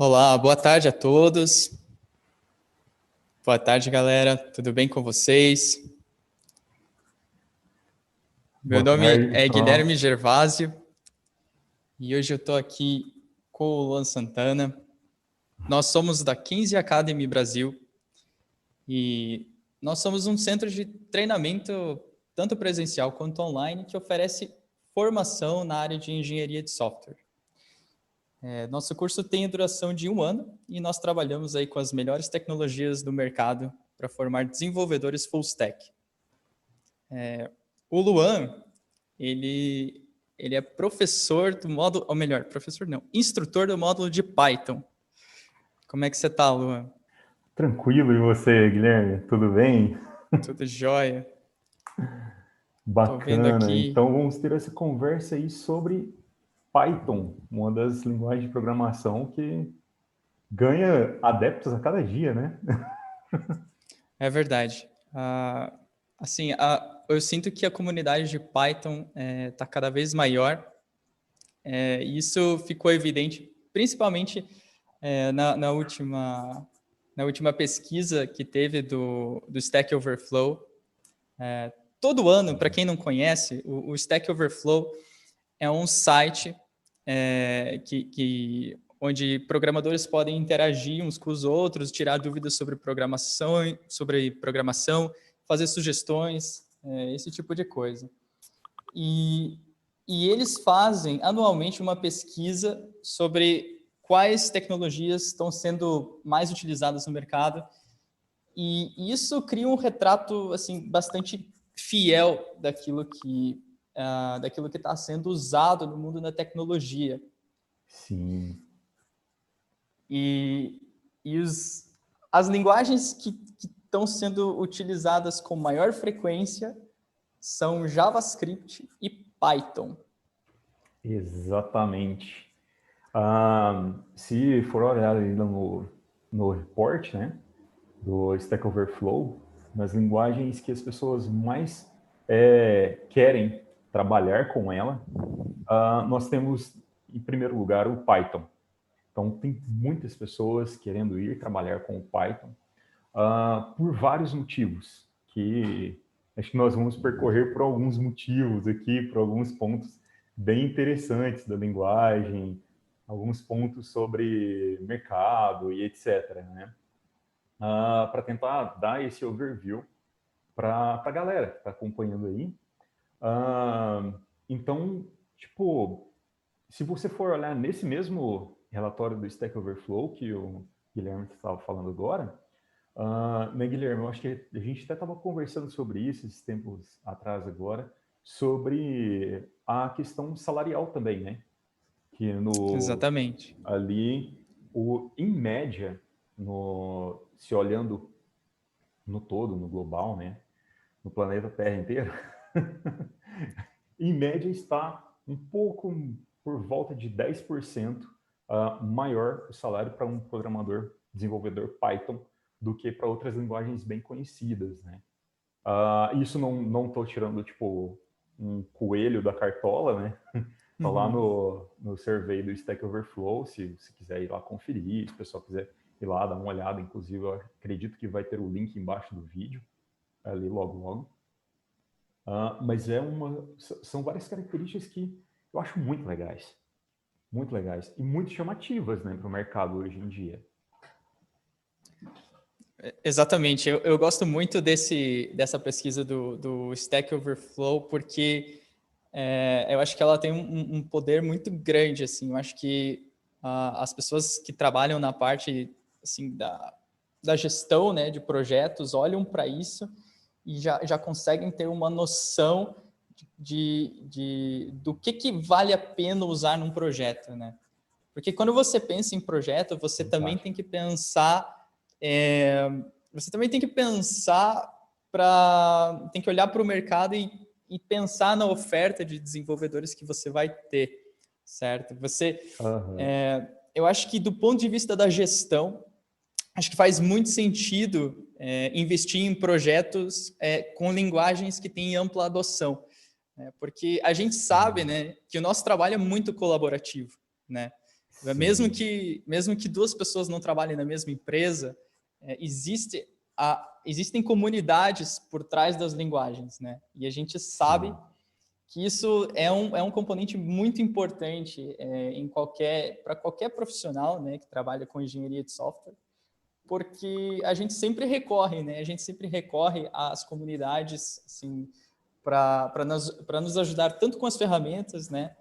Olá, boa tarde a todos. Boa tarde, galera. Tudo bem com vocês? Meu Boa nome tarde, é Tom. Guilherme Gervásio e hoje eu estou aqui com o Luan Santana. Nós somos da 15 Academy Brasil e nós somos um centro de treinamento tanto presencial quanto online que oferece formação na área de engenharia de software. Nosso curso tem a duração de 1 ano e nós trabalhamos aí com as melhores tecnologias do mercado para formar desenvolvedores full stack. O Luan, ele é professor do módulo, ou melhor, professor não, instrutor do módulo de Python. Como é que você está, Luan? Tranquilo, e você, Guilherme? Tudo bem? Tudo jóia? Estou vendo Bacana. aqui. Então vamos ter essa conversa aí sobre Python, uma das linguagens de programação que ganha adeptos a cada dia, né? É verdade. Assim, eu sinto que a comunidade de Python está cada vez maior. E isso ficou evidente, principalmente na última pesquisa que teve do Stack Overflow. Todo ano, para quem não conhece, o Stack Overflow é um site onde programadores podem interagir uns com os outros, tirar dúvidas sobre programação, fazer sugestões, esse tipo de coisa. E eles fazem anualmente uma pesquisa sobre quais tecnologias estão sendo mais utilizadas no mercado, e isso cria um retrato assim bastante fiel daquilo que está sendo usado no mundo da tecnologia. Sim. E as linguagens que estão sendo utilizadas com maior frequência são JavaScript e Python. Exatamente. Se for olhar aí no report, né, do Stack Overflow, nas linguagens que as pessoas mais querem trabalhar com ela, nós temos, em primeiro lugar, o Python. Então, tem muitas pessoas querendo ir trabalhar com o Python por vários motivos, que acho que nós vamos percorrer por alguns motivos aqui, por alguns pontos bem interessantes da linguagem, alguns pontos sobre mercado e etc., né? Para tentar dar esse overview para a galera que está acompanhando aí. Então, tipo, se você for olhar nesse mesmo relatório do Stack Overflow que o Guilherme estava falando agora, né, Guilherme, eu acho que a gente até estava conversando sobre isso esses tempos atrás agora, sobre a questão salarial também, né? Que Exatamente. ali, em média, se olhando no todo, no global, né? No planeta Terra inteiro, em média está um pouco por volta de 10% maior o salário para um programador desenvolvedor Python do que para outras linguagens bem conhecidas, né? Isso não estou tirando tipo um coelho da cartola, né? Tá lá no survey do Stack Overflow, se quiser ir lá conferir, se o pessoal quiser ir lá dar uma olhada, inclusive eu acredito que vai ter o link embaixo do vídeo, ali logo. Mas são várias características que eu acho muito legais e muito chamativas, né, para o mercado hoje em dia. Exatamente. Eu gosto muito dessa pesquisa do Stack Overflow, porque eu acho que ela tem um poder muito grande. Assim. Eu acho que as pessoas que trabalham na parte assim, da gestão, né, de projetos olham para isso e já conseguem ter uma noção do que vale a pena usar num projeto, né? Porque quando você pensa em projeto, você também tem que pensar, tem que olhar para o mercado e pensar na oferta de desenvolvedores que você vai ter, certo? Eu acho que do ponto de vista da gestão, acho que faz muito sentido investir em projetos com linguagens que têm ampla adoção, né? Porque a gente sabe, né, que o nosso trabalho é muito colaborativo, né? Mesmo Sim, que duas pessoas não trabalhem na mesma empresa, existem comunidades por trás das linguagens, né? E a gente sabe sim. que isso é um componente muito importante para qualquer profissional, né, que trabalha com engenharia de software, porque a gente sempre recorre, né? A gente sempre recorre às comunidades, assim, para nos ajudar tanto com as ferramentas, né,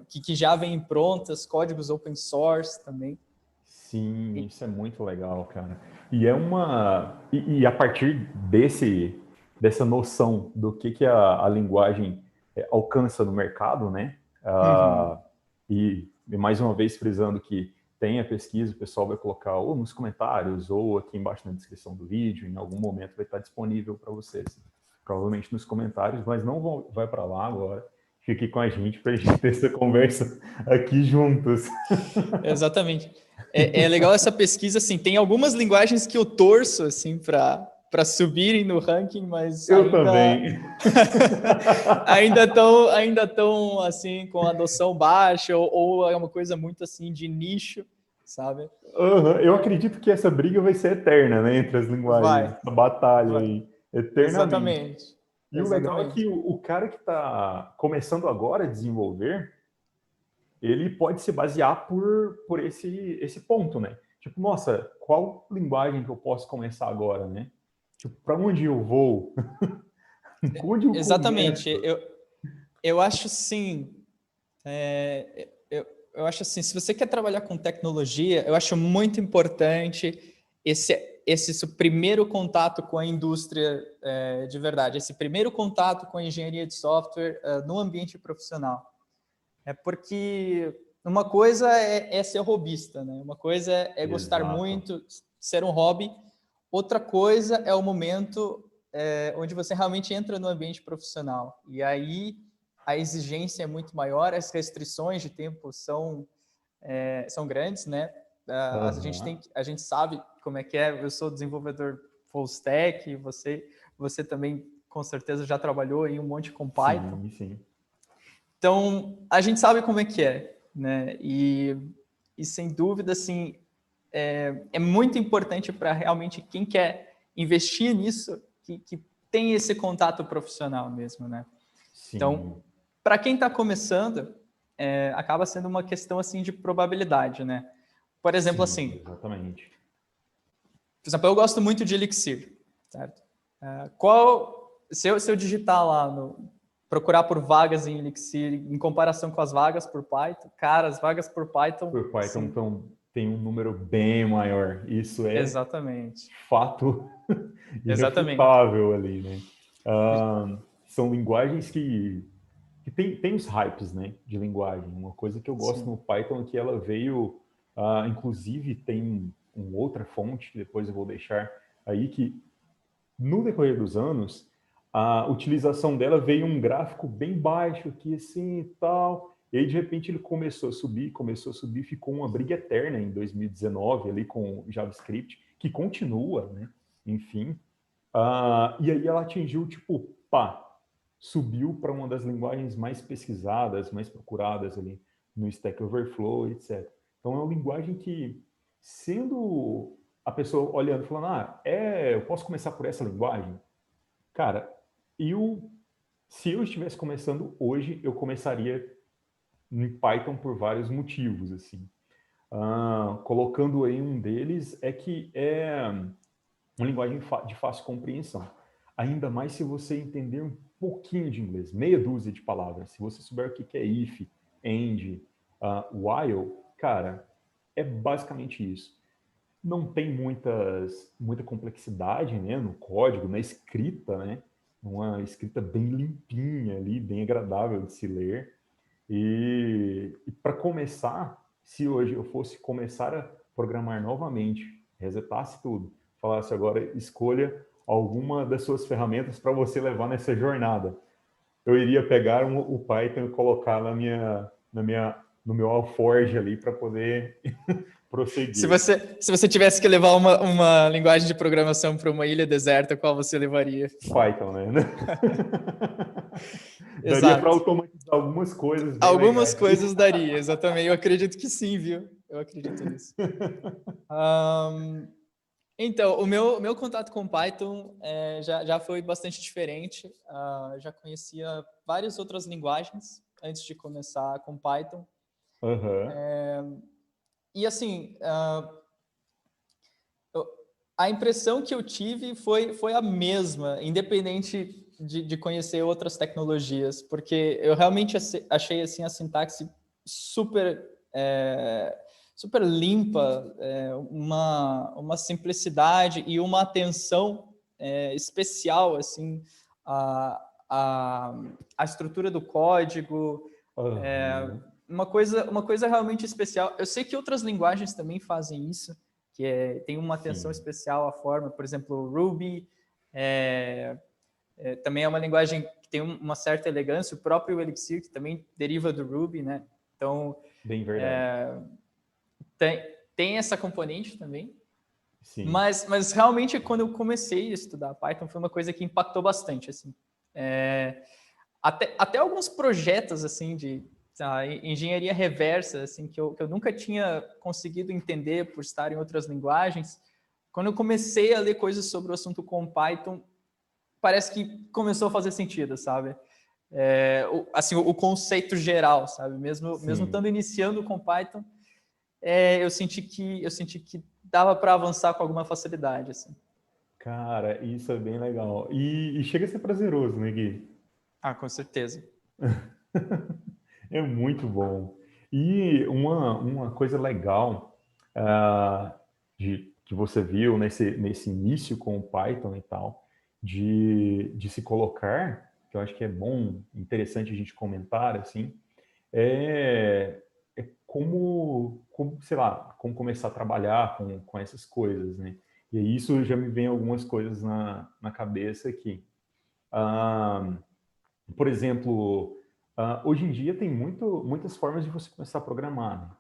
que já vêm prontas, códigos open source também. Sim, E, isso é muito legal, cara. E é uma. E a partir dessa noção do que a linguagem alcança no mercado, né? uhum, E mais uma vez frisando que tem a pesquisa, o pessoal vai colocar ou nos comentários ou aqui embaixo na descrição do vídeo, em algum momento vai estar disponível para vocês. Provavelmente nos comentários, mas não vai para lá agora. Fique com a gente para a gente ter essa conversa aqui juntos. exatamente. É legal essa pesquisa, assim, tem algumas linguagens que eu torço, assim, para subirem no ranking, mas Eu também. ainda tão assim com adoção baixa ou é uma coisa muito assim de nicho, sabe? Uhum. Eu acredito que essa briga vai ser eterna, né, entre as linguagens, Vai, essa batalha vai. aí, eternamente. Exatamente. E o legal é Exatamente. que o cara que está começando agora a desenvolver, ele pode se basear por esse ponto, né? Tipo, nossa, qual linguagem que eu posso começar agora, né? Tipo, para onde eu vou? Onde eu Exatamente. começo? Eu acho sim. Eu acho assim, se você quer trabalhar com tecnologia, eu acho muito importante esse seu primeiro contato com a indústria de verdade, esse primeiro contato com a engenharia de software no ambiente profissional. É porque uma coisa é ser robista, né? Uma coisa é gostar Exato. muito, ser um hobby. Outra coisa é o momento onde você realmente entra no ambiente profissional. E aí a exigência é muito maior, as restrições de tempo são grandes, né? Aham. A gente sabe como é que é. Eu sou desenvolvedor full stack, você também com certeza já trabalhou em um monte com Python. Sim, sim. Então, a gente sabe como é que é, né? E sem dúvida, assim, é muito importante para realmente quem quer investir nisso, que tem esse contato profissional mesmo, né? Então, Sim. para quem está começando, acaba sendo uma questão, assim, de probabilidade, né? Por exemplo, Sim, assim, exatamente. eu gosto muito de Elixir, certo? Se eu digitar lá procurar por vagas em Elixir em comparação com as vagas por Python, cara, as vagas por Python, Por Python sim, tem um número bem maior. Isso é exatamente, fato exatamente. irrefutável ali, né? São linguagens que tem os hypes, né, de linguagem. Uma coisa que eu gosto Sim. no Python é que ela veio, inclusive tem uma outra fonte que depois eu vou deixar aí, que no decorrer dos anos, a utilização dela veio um gráfico bem baixo aqui, assim, e tal. E aí, de repente, ele começou a subir, ficou uma briga eterna em 2019, ali com o JavaScript, que continua, né? Enfim. E aí ela atingiu, tipo, pá, subiu para uma das linguagens mais pesquisadas, mais procuradas ali no Stack Overflow, etc. Então, é uma linguagem que, sendo a pessoa olhando, falando, eu posso começar por essa linguagem? Cara, eu, se eu estivesse começando hoje, eu começaria em Python por vários motivos, assim. Colocando aí um deles é que é uma linguagem de fácil compreensão. Ainda mais se você entender um pouquinho de inglês, meia dúzia de palavras. Se você souber o que é if, and, while, cara, é basicamente isso. Não tem muita complexidade, né, no código, na escrita, né? Uma escrita bem limpinha ali, bem agradável de se ler. E para começar, se hoje eu fosse começar a programar novamente, resetasse tudo, falasse agora escolha alguma das suas ferramentas para você levar nessa jornada, eu iria pegar o Python e colocar na minha no meu alforge ali para poder prosseguir. Se você tivesse que levar uma linguagem de programação para uma ilha deserta, qual você levaria? Python, né? Daria para Exato. automatizar algumas coisas bem Algumas legais. coisas daria, exatamente. Eu acredito que sim, viu? Eu acredito nisso. Então, o meu contato com Python já foi bastante diferente. Já conhecia várias outras linguagens antes de começar com Python. E assim, a impressão que eu tive foi a mesma, independente de conhecer outras tecnologias, porque eu realmente achei assim, a sintaxe super, super limpa, uma simplicidade e uma atenção especial assim, a estrutura do código, uma coisa realmente especial. Eu sei que outras linguagens também fazem isso, que tem uma atenção especial à forma, por exemplo, o Ruby também é uma linguagem que tem uma certa elegância, o próprio Elixir, que também deriva do Ruby, né? Então, bem verdade. Tem essa componente também, Sim. mas realmente quando eu comecei a estudar Python foi uma coisa que impactou bastante, assim. Até alguns projetos, assim, de engenharia reversa, assim, que eu nunca tinha conseguido entender por estar em outras linguagens. Quando eu comecei a ler coisas sobre o assunto com Python, parece que começou a fazer sentido, sabe? Assim, o conceito geral, sabe? Mesmo estando iniciando com Python, eu senti que dava para avançar com alguma facilidade, assim. Cara, isso é bem legal. E chega a ser prazeroso, né, Gui? Com certeza. É muito bom. E uma coisa legal que você viu nesse início com o Python e tal, de se colocar, que eu acho que é bom, interessante a gente comentar, assim, é como, sei lá, como começar a trabalhar com essas coisas, né? E aí isso já me vem algumas coisas na cabeça aqui. Por exemplo, hoje em dia tem muitas formas de você começar a programar, né?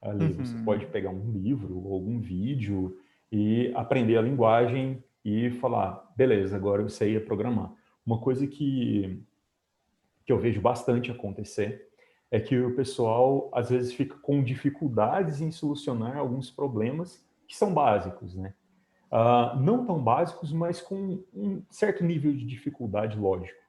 Ali você pode pegar um livro ou algum vídeo e aprender a linguagem e falar, beleza, agora eu sei programar. Uma coisa que eu vejo bastante acontecer é que o pessoal às vezes fica com dificuldades em solucionar alguns problemas que são básicos, né? Não tão básicos, mas com um certo nível de dificuldade lógico.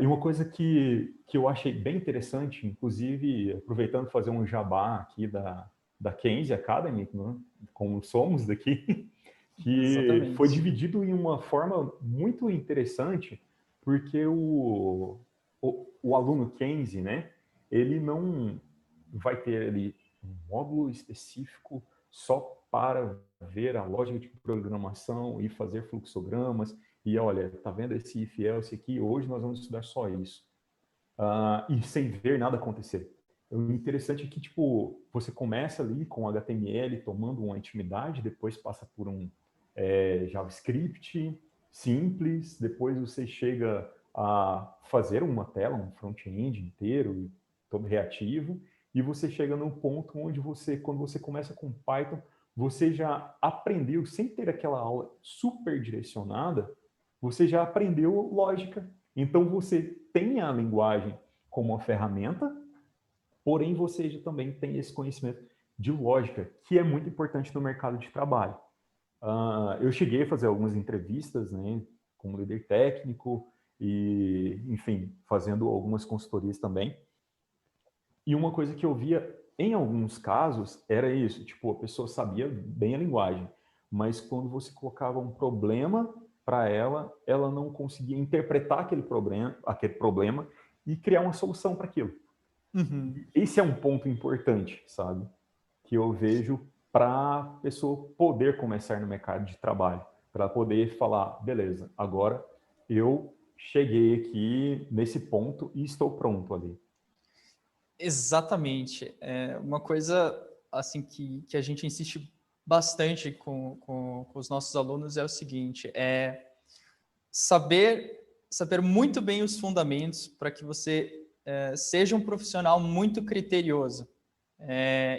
E uma coisa que eu achei bem interessante, inclusive aproveitando fazer um jabá aqui da Kenzie Academy, né, como somos daqui, que foi Exatamente. dividido em uma forma muito interessante, porque o aluno Kenzie, né, ele não vai ter ali um módulo específico só para ver a lógica de programação e fazer fluxogramas, e olha, tá vendo esse if else aqui? Hoje nós vamos estudar só isso. E sem ver nada acontecer. O interessante é que, tipo, você começa ali com HTML tomando uma intimidade, depois passa por um JavaScript simples, depois você chega a fazer uma tela, um front-end inteiro, todo reativo, e você chega num ponto onde quando você começa com Python, você já aprendeu, sem ter aquela aula super direcionada, você já aprendeu lógica. Então você tem a linguagem como uma ferramenta, porém você já também tem esse conhecimento de lógica, que é muito importante no mercado de trabalho. Eu cheguei a fazer algumas entrevistas, né, como líder técnico e, enfim, fazendo algumas consultorias também. E uma coisa que eu via em alguns casos era isso, tipo, a pessoa sabia bem a linguagem, mas quando você colocava um problema para ela, ela não conseguia interpretar aquele problema e criar uma solução para aquilo. Esse é um ponto importante, sabe? Que eu vejo para a pessoa poder começar no mercado de trabalho, para poder falar, beleza, agora eu cheguei aqui nesse ponto e estou pronto ali. Exatamente. Uma coisa assim que a gente insiste bastante com os nossos alunos é o seguinte, saber muito bem os fundamentos para que você seja um profissional muito criterioso.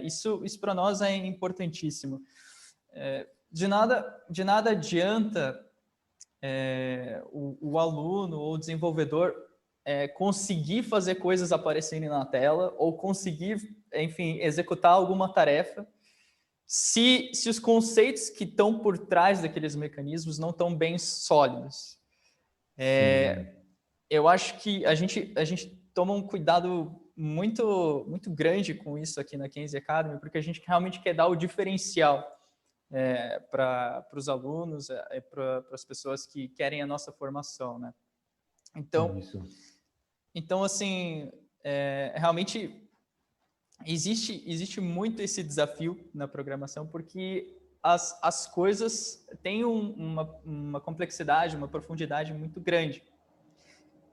Isso para nós é importantíssimo. De nada adianta o aluno ou o desenvolvedor conseguir fazer coisas aparecerem na tela ou conseguir, enfim, executar alguma tarefa se os conceitos que estão por trás daqueles mecanismos não estão bem sólidos. Eu acho que a gente toma um cuidado muito, muito grande com isso aqui na Kenzie Academy, porque a gente realmente quer dar o diferencial para os alunos, para as pessoas que querem a nossa formação, né? Então assim, realmente existe muito esse desafio na programação, porque as coisas têm uma complexidade, uma profundidade muito grande.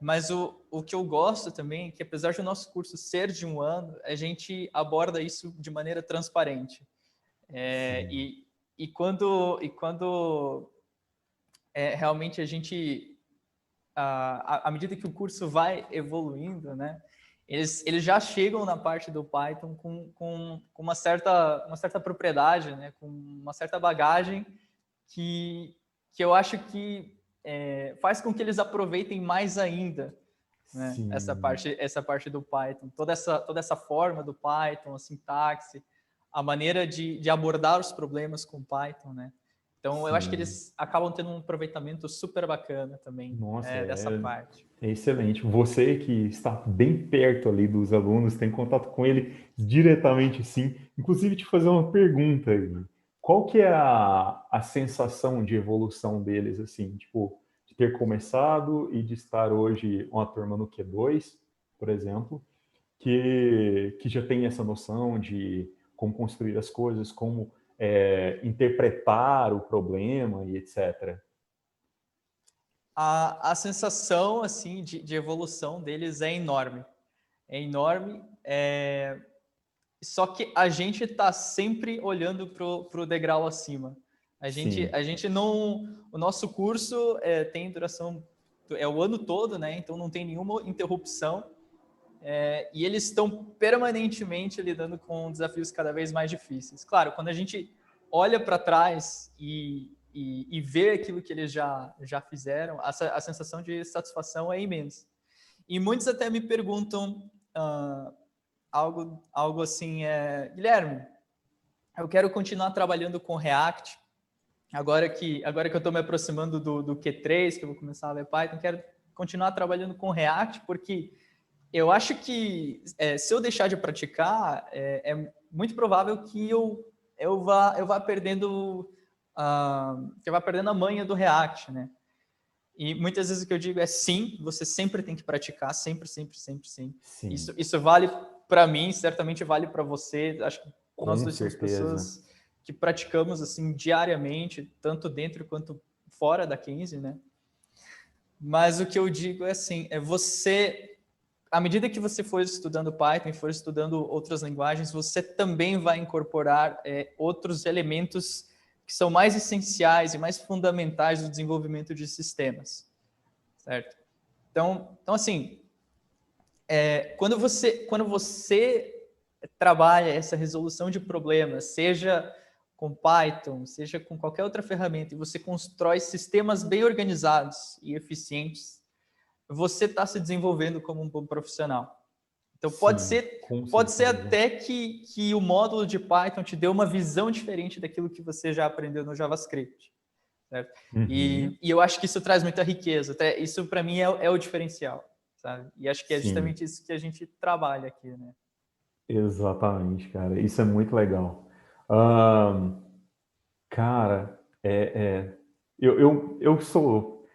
Mas o que eu gosto também é que, apesar de o nosso curso ser de 1 ano, a gente aborda isso de maneira transparente. E quando realmente a gente, à medida que o curso vai evoluindo, né, eles já chegam na parte do Python com uma certa propriedade, né, com uma certa bagagem que eu acho que faz com que eles aproveitem mais ainda, né, essa parte do Python, toda essa forma do Python, a sintaxe, a maneira de abordar os problemas com Python, né? Então, eu acho que eles acabam tendo um aproveitamento super bacana também. Nossa, Dessa parte. É excelente. Você que está bem perto ali dos alunos, tem contato com ele diretamente, sim. Inclusive, te fazer uma pergunta aí. Qual que é a sensação de evolução deles, assim, tipo, de ter começado e de estar hoje uma turma no Q2, por exemplo, que já tem essa noção de como construir as coisas, como interpretar o problema e etc. A sensação assim de evolução deles é enorme. É enorme. Só que a gente está sempre olhando para o degrau acima. A gente não... O nosso curso tem duração... o ano todo, né? Então não tem nenhuma interrupção. E eles estão permanentemente lidando com desafios cada vez mais difíceis. Claro, quando a gente olha para trás e vê aquilo que eles já fizeram, a sensação de satisfação é imensa. E muitos até me perguntam algo assim, Guilherme, eu quero continuar trabalhando com React, agora que eu estou me aproximando do Q3, que eu vou começar a ler Python, quero continuar trabalhando com React, porque eu acho que se eu deixar de praticar, é muito provável que eu vá perdendo que eu vá perdendo a manha do React, né? E muitas vezes o que eu digo é sim, você sempre tem que praticar, sempre, sempre, sempre, sempre. Sim. Isso vale para mim, certamente vale para você. Acho que nós dois somos pessoas que praticamos assim diariamente, tanto dentro quanto fora da Kenzie, né? Mas o que eu digo é assim, você, à medida que você for estudando Python e for estudando outras linguagens, você também vai incorporar outros elementos que são mais essenciais e mais fundamentais do desenvolvimento de sistemas, certo? Então assim, quando você trabalha essa resolução de problemas, seja com Python, seja com qualquer outra ferramenta, e você constrói sistemas bem organizados e eficientes, você está se desenvolvendo como um bom profissional. Então, pode ser até que o módulo de Python te dê uma visão diferente daquilo que você já aprendeu no JavaScript. Certo? E eu acho que isso traz muita riqueza. Isso, para mim, é o diferencial. Sabe? E acho que é justamente isso que a gente trabalha aqui, né? Exatamente, cara. Isso é muito legal. Cara, eu sou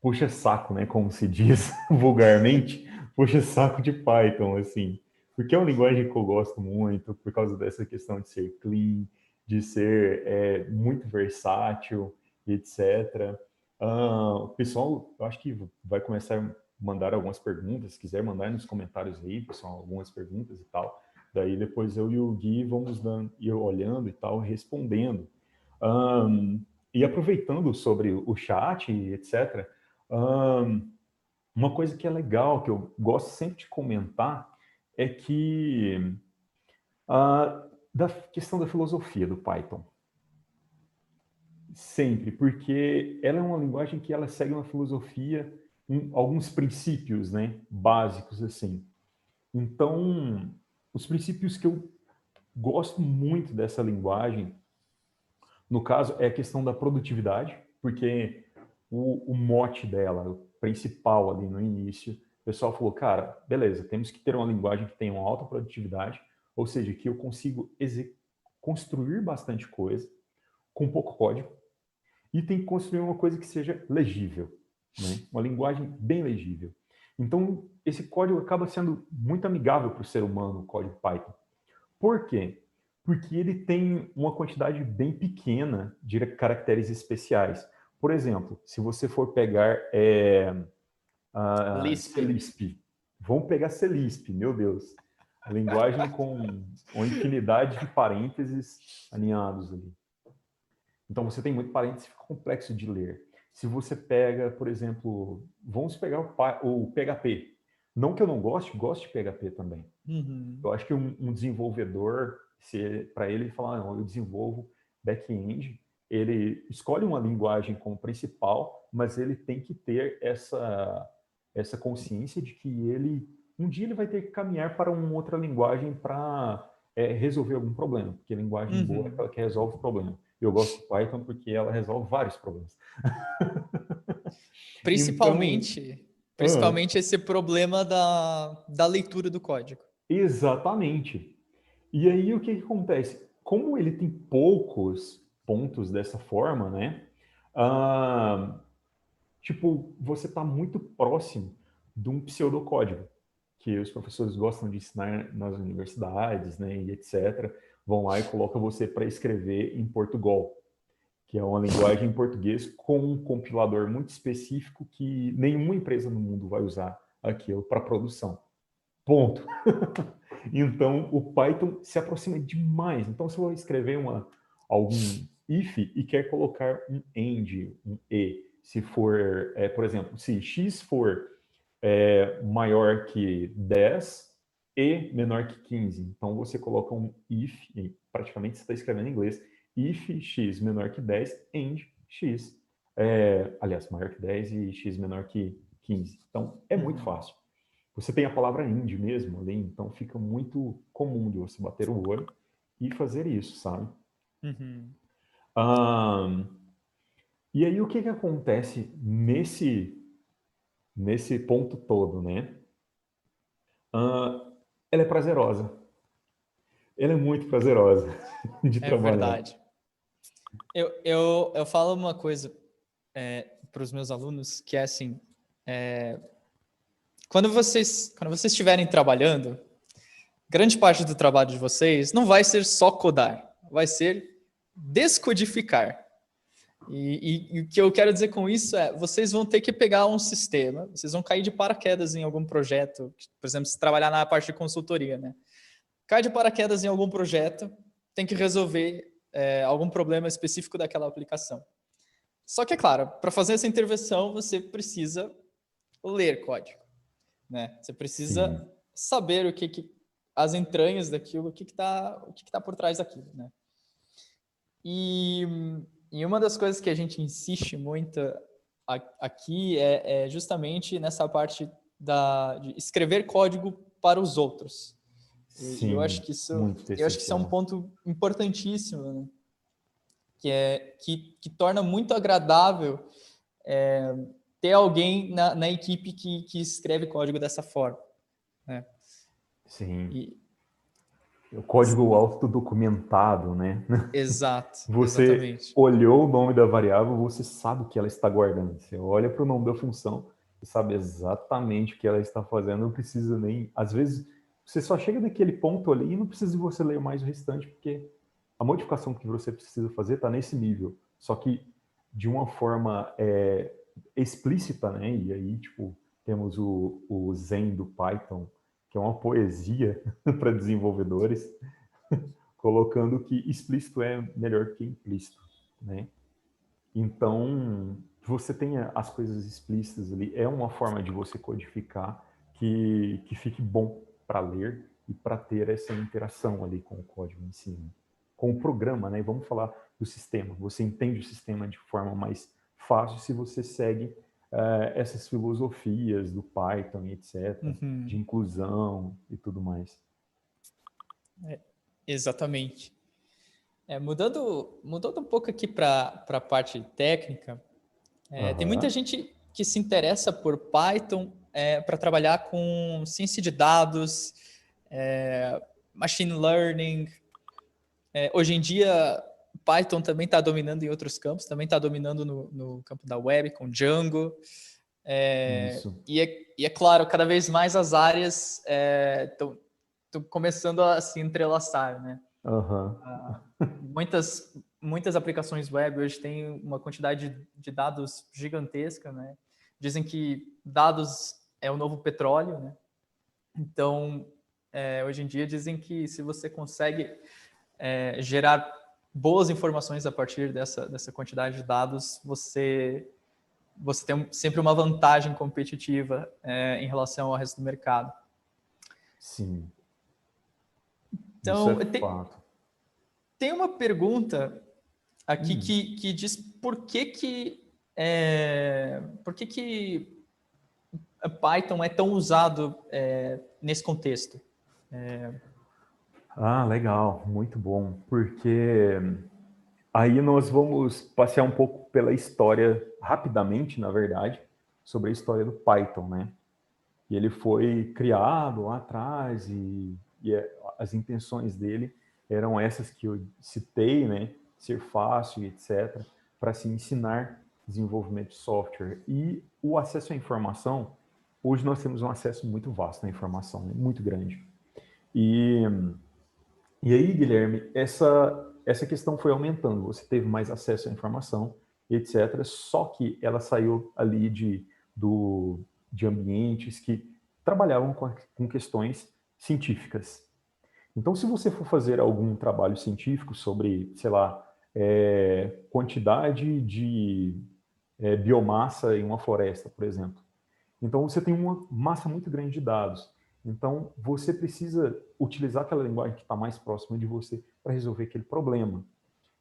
puxa-saco, né? Como se diz vulgarmente, puxa-saco de Python, assim. Porque é uma linguagem que eu gosto muito, por causa dessa questão de ser clean, de ser muito versátil, etc. O pessoal, eu acho que vai começar a mandar algumas perguntas. Se quiser mandar nos comentários aí, pessoal, algumas perguntas e tal. Daí depois eu e o Gui vamos ir olhando e tal, respondendo. E aproveitando sobre o chat, etc., Uma coisa que é legal, que eu gosto sempre de comentar, é que da questão da filosofia do Python. Sempre, porque ela é uma linguagem que ela segue uma filosofia, alguns princípios, né, básicos assim. Então, os princípios que eu gosto muito dessa linguagem, no caso, é a questão da produtividade, porque o mote dela, o principal ali no início, o pessoal falou, cara, beleza, temos que ter uma linguagem que tenha uma alta produtividade, ou seja, que eu consigo construir bastante coisa com pouco código, e tem que construir uma coisa que seja legível, né? Uma linguagem bem legível. Então, esse código acaba sendo muito amigável para o ser humano, o código Python. Por quê? Porque ele tem uma quantidade bem pequena de caracteres especiais. Por exemplo, se você for pegar Lisp. Celisp, vamos pegar Celisp, meu Deus. A linguagem com uma infinidade de parênteses alinhados ali. Então, você tem muito parênteses, fica complexo de ler. Se você pega, por exemplo, vamos pegar o PHP. Não que eu não goste, gosto de PHP também. Uhum. Eu acho que um desenvolvedor, para ele falar, não, eu desenvolvo back-end, ele escolhe uma linguagem como principal, mas ele tem que ter essa consciência de que um dia ele vai ter que caminhar para uma outra linguagem para resolver algum problema, porque a linguagem boa é aquela que resolve o problema. Eu gosto do Python porque ela resolve vários problemas. Então, Principalmente esse problema da leitura do código. exatamente. E aí o que acontece? Como ele tem poucos pontos dessa forma, né? Tipo, você está muito próximo de um pseudocódigo que os professores gostam de ensinar nas universidades, né, e etc. Vão lá e colocam você para escrever em Portugal, que é uma linguagem em português com um compilador muito específico que nenhuma empresa no mundo vai usar aquilo para produção. Ponto. Então, o Python se aproxima demais. Então, se eu escrever algum if e quer colocar um end, um e, se for, por exemplo, se x for maior que 10 e menor que 15. Então, você coloca um if, e praticamente você está escrevendo em inglês, if x menor que 10, end x. Aliás, maior que 10 e x menor que 15. Então, é muito fácil. Você tem a palavra end mesmo ali, então fica muito comum de você bater o olho e fazer isso, sabe? Uhum. E aí o que acontece nesse ponto todo, né? Ela é prazerosa. Ela é muito prazerosa de É trabalhar. verdade. Eu falo uma coisa para os meus alunos que é assim, quando vocês estiverem trabalhando, grande parte do trabalho de vocês não vai ser só codar, vai ser descodificar. E o que eu quero dizer com isso é, vocês vão ter que pegar um sistema, vocês vão cair de paraquedas em algum projeto, por exemplo, se trabalhar na parte de consultoria, né? Cai de paraquedas em algum projeto, tem que resolver algum problema específico daquela aplicação. Só que, é claro, para fazer essa intervenção, você precisa ler código, né? Você precisa Sim. saber as entranhas daquilo, o que tá por trás daquilo, né? E uma das coisas que a gente insiste muito aqui é justamente nessa parte de escrever código para os outros. E Sim, muito eu acho que isso é um essencial. ponto importantíssimo, né? Que torna muito agradável ter alguém na equipe que escreve código dessa forma, né? Sim. E, O código autodocumentado, né? exato, Você exatamente. olhou o nome da variável, você sabe o que ela está guardando. Você olha para o nome da função, você sabe exatamente o que ela está fazendo, não precisa nem... Às vezes, você só chega naquele ponto ali e não precisa de você ler mais o restante, porque a modificação que você precisa fazer está nesse nível. Só que de uma forma explícita, né? E aí, tipo, temos o Zen do Python, que é uma poesia para desenvolvedores, colocando que explícito é melhor que implícito, né? Então, você tenha as coisas explícitas ali, é uma forma de você codificar que fique bom para ler e para ter essa interação ali com o código em si, né? Com o programa, né? E vamos falar do sistema. Você entende o sistema de forma mais fácil se você segue essas filosofias do Python, etc., de Uhum. inclusão e tudo mais. Exatamente. Mudando um pouco aqui para a parte técnica, tem muita Aham. gente que se interessa por Python para trabalhar com ciência de dados, machine learning. Hoje em dia, Python também está dominando em outros campos, também está dominando no campo da web, com Django. Isso. E é claro, cada vez mais as áreas estão começando a se entrelaçar, né? Aham. Muitas aplicações web hoje têm uma quantidade de dados gigantesca, né? Dizem que dados é o novo petróleo, né? Então, hoje em dia dizem que se você consegue gerar boas informações a partir dessa quantidade de dados, você tem sempre uma vantagem competitiva em relação ao resto do mercado. Sim, isso é Então, fato. tem uma pergunta aqui Hum. que diz por que Python é tão usado nesse contexto. Ah, legal, muito bom, porque aí nós vamos passear um pouco pela história, rapidamente, na verdade, sobre a história do Python, né? E ele foi criado lá atrás as intenções dele eram essas que eu citei, né? Ser fácil, etc., para se ensinar desenvolvimento de software. E o acesso à informação, hoje nós temos um acesso muito vasto à informação, né? Muito grande. E e aí, Guilherme, essa questão foi aumentando. Você teve mais acesso à informação, etc. Só que ela saiu ali de ambientes que trabalhavam com questões científicas. Então, se você for fazer algum trabalho científico sobre, sei lá, quantidade de biomassa em uma floresta, por exemplo, então, você tem uma massa muito grande de dados. Então, você precisa utilizar aquela linguagem que está mais próxima de você para resolver aquele problema.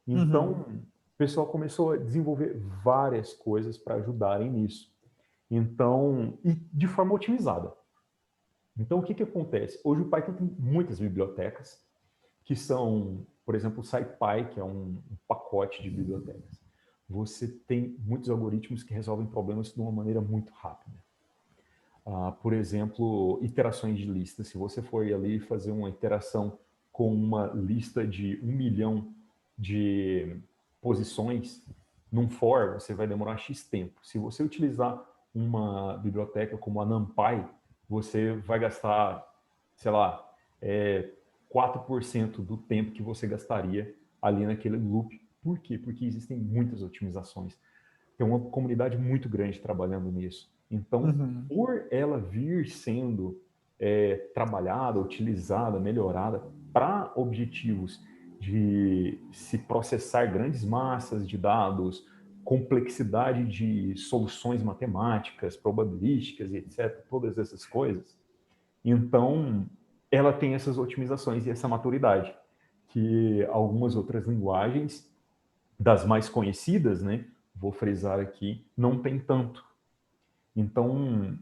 Então, Uhum, o pessoal começou a desenvolver várias coisas para ajudarem nisso. Então, e de forma otimizada. Então, o que, que acontece? Hoje o Python tem muitas bibliotecas, que são, por exemplo, o SciPy, que é um pacote de bibliotecas. Você tem muitos algoritmos que resolvem problemas de uma maneira muito rápida. Por exemplo, iterações de lista. Se você for ali fazer uma iteração com uma lista de 1 milhão de posições, num for, você vai demorar X tempo. Se você utilizar uma biblioteca como a NumPy, você vai gastar, sei lá, 4% do tempo que você gastaria ali naquele loop. Por quê? Porque existem muitas otimizações. Tem uma comunidade muito grande trabalhando nisso. Então, uhum, por ela vir sendo trabalhada, utilizada, melhorada para objetivos de se processar grandes massas de dados, complexidade de soluções matemáticas, probabilísticas e etc., todas essas coisas, então ela tem essas otimizações e essa maturidade que algumas outras linguagens das mais conhecidas, né, vou frisar aqui, não tem tanto. Então,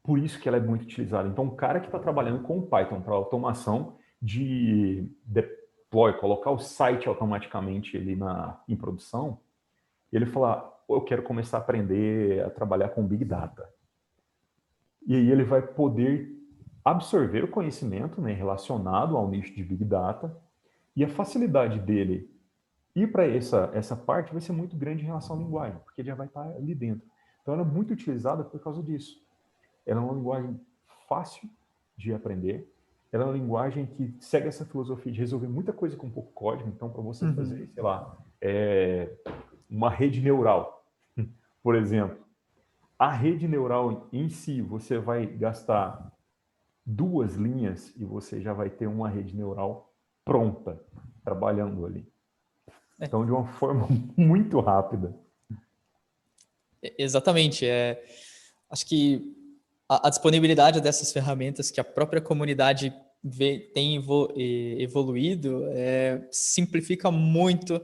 por isso que ela é muito utilizada. Então, o cara que está trabalhando com o Python para automação de deploy, colocar o site automaticamente ali em produção, ele fala, eu quero começar a aprender a trabalhar com Big Data. E aí ele vai poder absorver o conhecimento, né, relacionado ao nicho de Big Data, e a facilidade dele ir para essa parte vai ser muito grande em relação à linguagem, porque ele já vai estar ali dentro. Então, ela é muito utilizada por causa disso. Ela é uma linguagem fácil de aprender, ela é uma linguagem que segue essa filosofia de resolver muita coisa com pouco código. Então, para você fazer, uhum. sei lá, uma rede neural, por exemplo, a rede neural em si, você vai gastar 2 linhas e você já vai ter uma rede neural pronta, trabalhando ali. Então, de uma forma muito rápida. Exatamente. Acho que a disponibilidade dessas ferramentas que a própria comunidade tem evoluído simplifica muito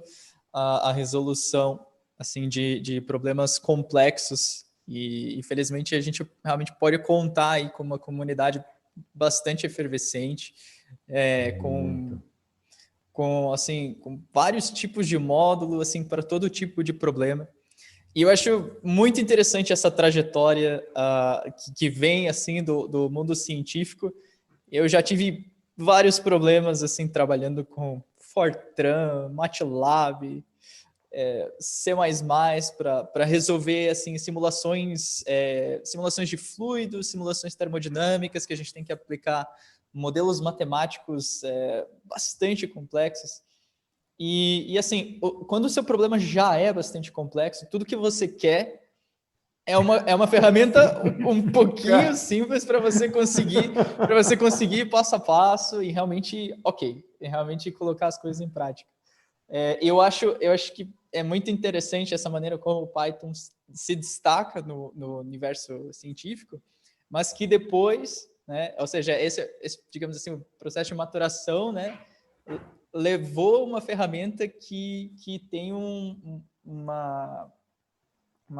a resolução assim, de problemas complexos. E, infelizmente, a gente realmente pode contar aí com uma comunidade bastante efervescente, com vários tipos de módulo assim, para todo tipo de problema. E eu acho muito interessante essa trajetória que vem assim do mundo científico. Eu já tive vários problemas assim trabalhando com Fortran, MATLAB, C++ para resolver assim simulações de fluidos, simulações termodinâmicas que a gente tem que aplicar modelos matemáticos bastante complexos. E assim, quando o seu problema já é bastante complexo, tudo que você quer é uma ferramenta um pouquinho simples para você conseguir passo a passo e realmente, realmente colocar as coisas em prática. Eu acho que é muito interessante essa maneira como o Python se destaca no universo científico, mas que depois, né, ou seja, esse, digamos assim, o processo de maturação, né, levou uma ferramenta que tem uma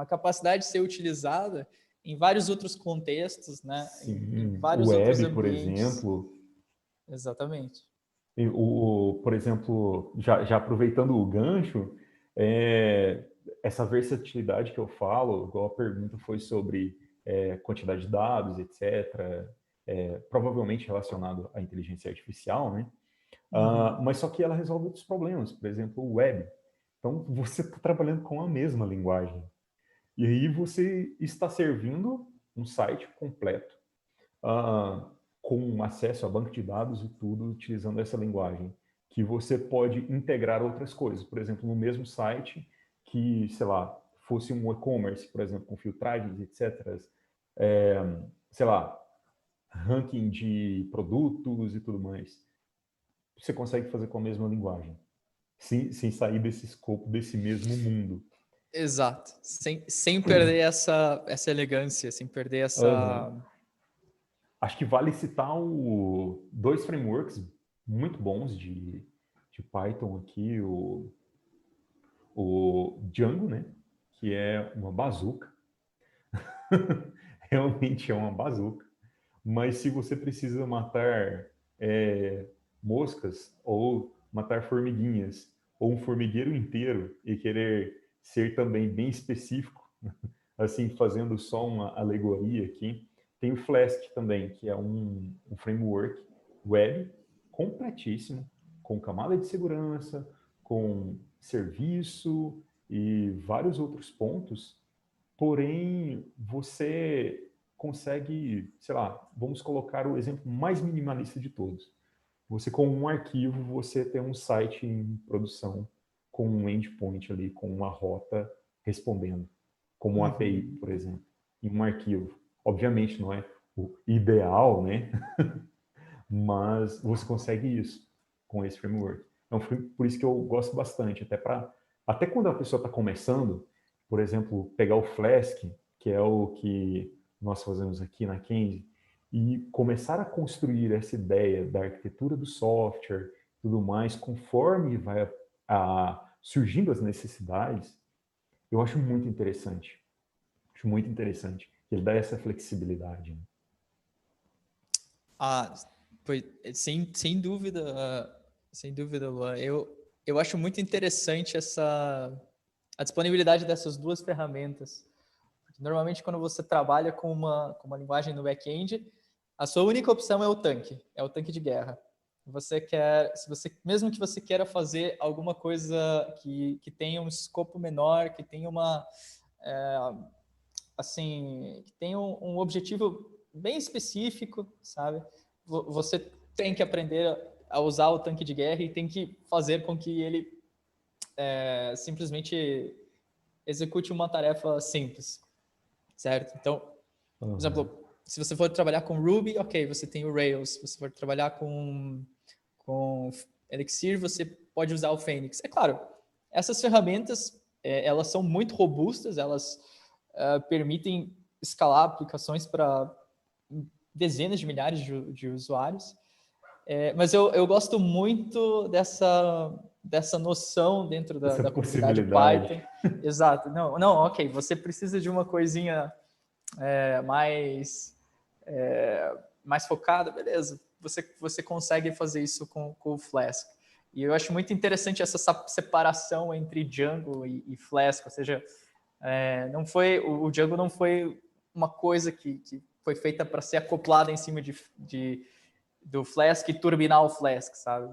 capacidade de ser utilizada em vários outros contextos, né, em Sim, o vários outros web, por ambientes. exemplo. Exatamente. Por exemplo, já aproveitando o gancho, essa versatilidade que eu falo, igual a pergunta foi sobre quantidade de dados, etc., provavelmente relacionado à inteligência artificial, né? Mas só que ela resolve outros problemas, por exemplo, o web. Então, você está trabalhando com a mesma linguagem. E aí você está servindo um site completo, com acesso a banco de dados e tudo, utilizando essa linguagem, que você pode integrar outras coisas. Por exemplo, no mesmo site que, sei lá, fosse um e-commerce, por exemplo, com filtragens, etc., sei lá, ranking de produtos e tudo mais. Você consegue fazer com a mesma linguagem, sem sair desse escopo, desse mesmo mundo. Exato. Sem perder essa elegância, sem perder essa... Acho que vale citar dois frameworks muito bons de Python aqui, o Django, né? Que é uma bazuca. Realmente é uma bazuca. Mas se você precisa matar moscas ou matar formiguinhas ou um formigueiro inteiro e querer ser também bem específico, assim, fazendo só uma alegoria aqui, tem o Flask também, que é um framework web completíssimo, com camada de segurança, com serviço e vários outros pontos. Porém, você consegue, sei lá, vamos colocar o exemplo mais minimalista de todos. Você, com um arquivo, você tem um site em produção com um endpoint ali, com uma rota respondendo, como um API, por exemplo, em um arquivo. Obviamente não é o ideal, né? Mas você consegue isso com esse framework. Então, por isso que eu gosto bastante, até quando a pessoa está começando, por exemplo, pegar o Flask, que é o que nós fazemos aqui na Kenzie, e começar a construir essa ideia da arquitetura do software, tudo mais, conforme vai surgindo as necessidades, eu acho muito interessante. Acho muito interessante. Ele dá essa flexibilidade. Né? Sem dúvida, Luan. Eu acho muito interessante a disponibilidade dessas duas ferramentas. Porque normalmente, quando você trabalha com uma linguagem no back-end, a sua única opção é o tanque de guerra. Mesmo que você queira fazer alguma coisa que tenha um escopo menor, que tenha que tenha um objetivo bem específico, sabe? Você tem que aprender a usar o tanque de guerra e tem que fazer com que ele simplesmente execute uma tarefa simples, certo? Então, por exemplo, se você for trabalhar com Ruby, ok, você tem o Rails. Se você for trabalhar com Elixir, você pode usar o Phoenix. É claro, essas ferramentas, elas são muito robustas, elas permitem escalar aplicações para dezenas de milhares de usuários. Mas eu gosto muito dessa noção dentro da comunidade Python. Exato. Não, ok, você precisa de uma coisinha mais focada, beleza. Você consegue fazer isso com o Flask. E eu acho muito interessante essa separação entre Django e Flask, ou seja, o Django não foi uma coisa que foi feita para ser acoplada em cima do Flask e turbinar o Flask, sabe?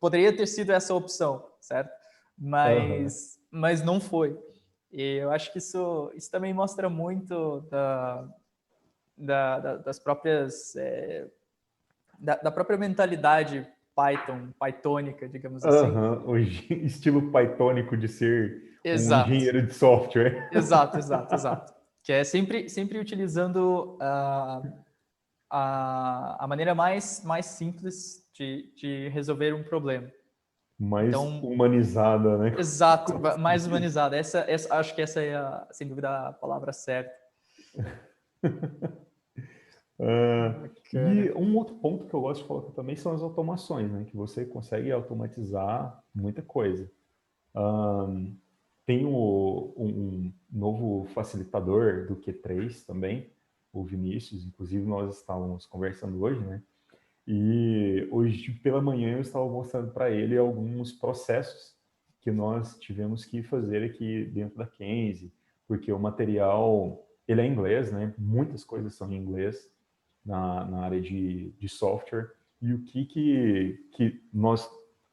Poderia ter sido essa opção, certo? Mas não foi. E eu acho que isso também mostra muito das próprias... da própria mentalidade pythônica, digamos assim. O estilo pythônico de ser um Exato. engenheiro de software. Exato. Que é sempre utilizando a maneira mais simples de resolver um problema. Mais então, humanizada, né? Exato, mais humanizada. Acho que essa é, sem dúvida, a palavra certa. E um outro ponto que eu gosto de colocar também são as automações, né? Que você consegue automatizar muita coisa. Tem um novo facilitador do Q3 também, o Vinícius, inclusive nós estávamos conversando hoje, né? E hoje pela manhã eu estava mostrando para ele alguns processos que nós tivemos que fazer aqui dentro da Kenzie, porque o material, ele é em inglês, né? Muitas coisas são em inglês na área de software. E o que nós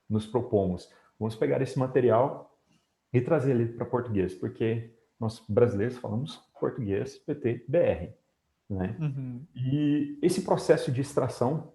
nos propomos? Vamos pegar esse material e trazer ele para português, porque nós brasileiros falamos português PT-BR, né? Uhum. E esse processo de extração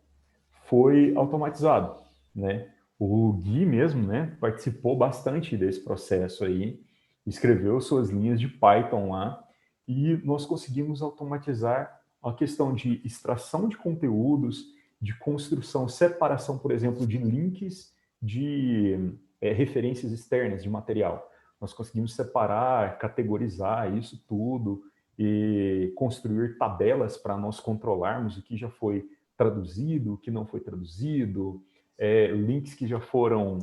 foi automatizado, né? O Gui mesmo, né, participou bastante desse processo aí, escreveu suas linhas de Python lá, e nós conseguimos automatizar a questão de extração de conteúdos, de construção, separação, por exemplo, de links de referências externas de material. Nós conseguimos separar, categorizar isso tudo e construir tabelas para nós controlarmos o que já foi traduzido, o que não foi traduzido, links que já foram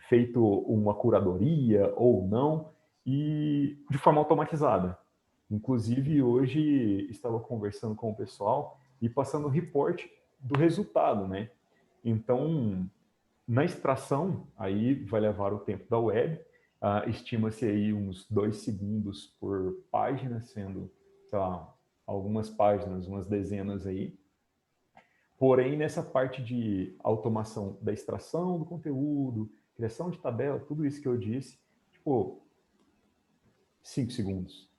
feito uma curadoria ou não, e de forma automatizada. Inclusive, hoje estava conversando com o pessoal e passando o report do resultado, né? Então, na extração, aí vai levar o tempo da web, estima-se aí uns 2 segundos por página, sendo, sei lá, algumas páginas, umas dezenas aí. Porém, nessa parte de automação da extração do conteúdo, criação de tabela, tudo isso que eu disse, tipo, 5 segundos.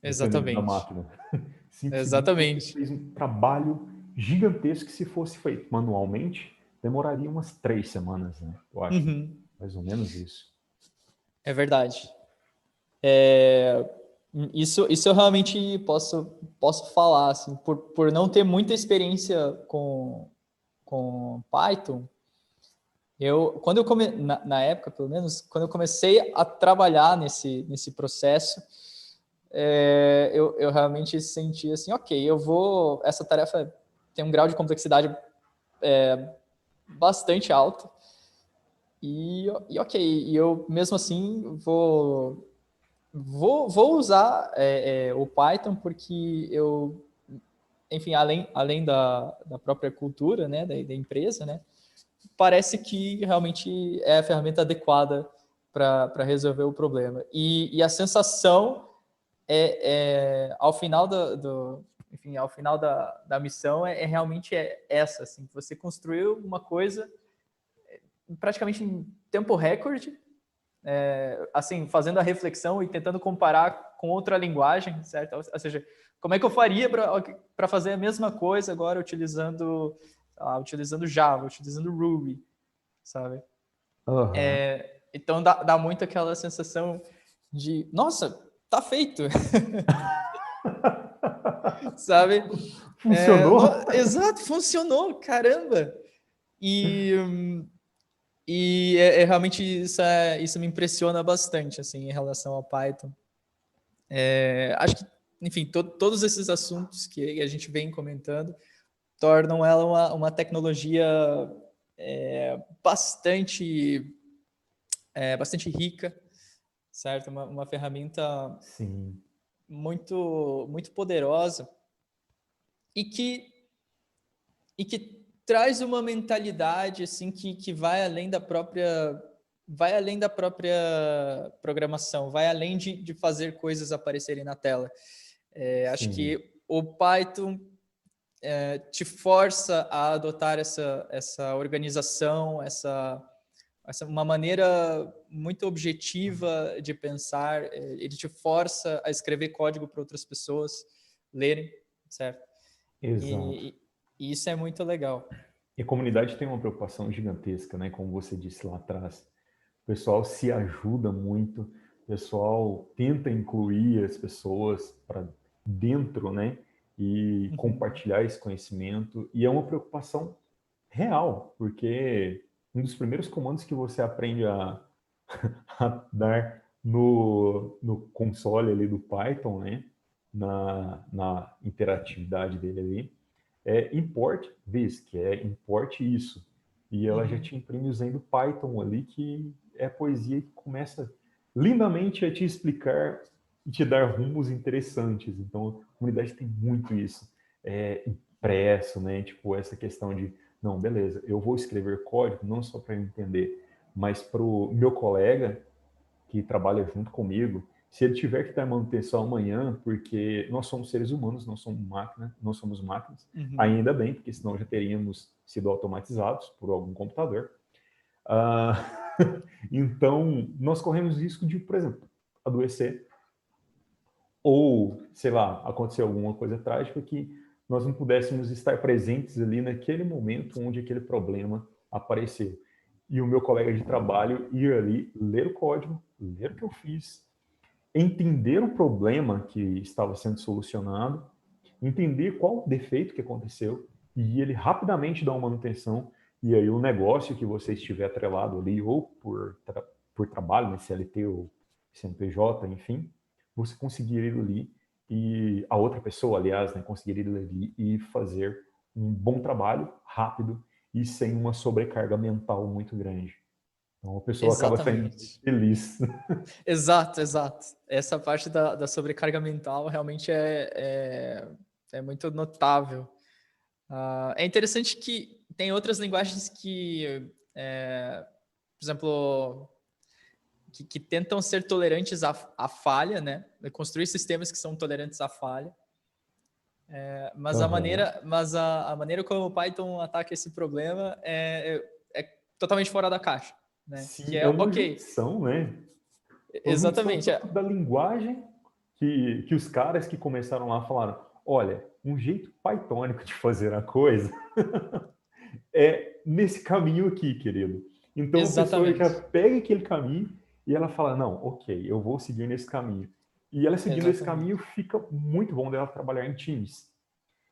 Dependendo da Exatamente. máquina. 5 segundos, você Exatamente. fez um trabalho gigantesco que, se fosse feito manualmente, demoraria umas 3 semanas, né? Eu acho. Uhum. Mais ou menos isso. É verdade. Isso eu realmente posso falar, assim, por não ter muita experiência com Python. Quando na época, pelo menos, quando eu comecei a trabalhar nesse processo, eu realmente senti assim, ok, essa tarefa tem um grau de complexidade bastante alto, e ok, e eu mesmo assim vou usar o Python, porque enfim, além da própria cultura, né, da empresa, né, parece que realmente é a ferramenta adequada para resolver o problema. E a sensação ao final enfim, ao final da missão realmente essa, assim, você construiu uma coisa praticamente em tempo recorde, assim, fazendo a reflexão e tentando comparar com outra linguagem, certo? Ou seja, como é que eu faria para fazer a mesma coisa agora utilizando Java, utilizando Ruby, sabe? Então dá muito aquela sensação de, nossa, tá feito. Sabe? Funcionou? Exato, funcionou, caramba! E realmente isso me impressiona bastante, assim, em relação ao Python. Acho que, enfim, todos esses assuntos que a gente vem comentando tornam ela uma tecnologia bastante rica, certo? Uma ferramenta Sim, muito, muito poderosa e que traz uma mentalidade assim que vai além da própria programação, vai além de fazer coisas aparecerem na tela. Acho sim, que o Python te força a adotar essa organização, essa uma maneira muito objetiva de pensar. Ele te força a escrever código para outras pessoas lerem, certo? exato. E isso é muito legal. E a comunidade tem uma preocupação gigantesca, né? Como você disse lá atrás. O pessoal se ajuda muito, o pessoal tenta incluir as pessoas para dentro, né? E Uhum. compartilhar esse conhecimento. E é uma preocupação real, porque um dos primeiros comandos que você aprende a dar no console ali do Python, né? Na interatividade dele ali, é import this, que é importe isso. E ela já Uhum. te imprime usando Python ali, que é poesia que começa lindamente a te explicar e te dar rumos interessantes. Então, a comunidade tem muito isso. Impresso, né? Tipo, essa questão de, não, beleza, eu vou escrever código não só para entender, mas para o meu colega que trabalha junto comigo, se ele tiver que dar manutenção amanhã, porque nós somos seres humanos, não somos máquina, não somos máquinas, Uhum. ainda bem, porque senão já teríamos sido automatizados por algum computador. Ah, então, nós corremos risco de, por exemplo, adoecer ou, sei lá, acontecer alguma coisa trágica que nós não pudéssemos estar presentes ali naquele momento onde aquele problema apareceu. E o meu colega de trabalho ir ali, ler o código, ler o que eu fiz, entender o problema que estava sendo solucionado, entender qual o defeito que aconteceu, e ele rapidamente dar uma manutenção, e aí o negócio que você estiver atrelado ali, ou por trabalho, né, CLT ou CNPJ, enfim, você conseguir ir ali, e a outra pessoa, aliás, né, conseguir ir ali e fazer um bom trabalho, rápido, e sem uma sobrecarga mental muito grande. Então a pessoa acaba saindo Exatamente. feliz. Exato, exato. Essa parte da sobrecarga mental realmente é muito notável. É interessante que tem outras linguagens que, por exemplo, que tentam ser tolerantes à falha, né? Construir sistemas que são tolerantes à falha. Mas Aham. a maneira como o Python ataca esse problema é totalmente fora da caixa, né? Que Sim, é é, uma ok, junção, né? Uma junção exatamente, tanto da linguagem que os caras que começaram lá falaram, olha, um jeito pythônico de fazer a coisa é nesse caminho aqui, querido. Então a pessoa já exatamente, pega aquele caminho e ela fala, não, ok, eu vou seguir nesse caminho. E ela seguindo esse caminho exatamente, fica muito bom dela trabalhar em times.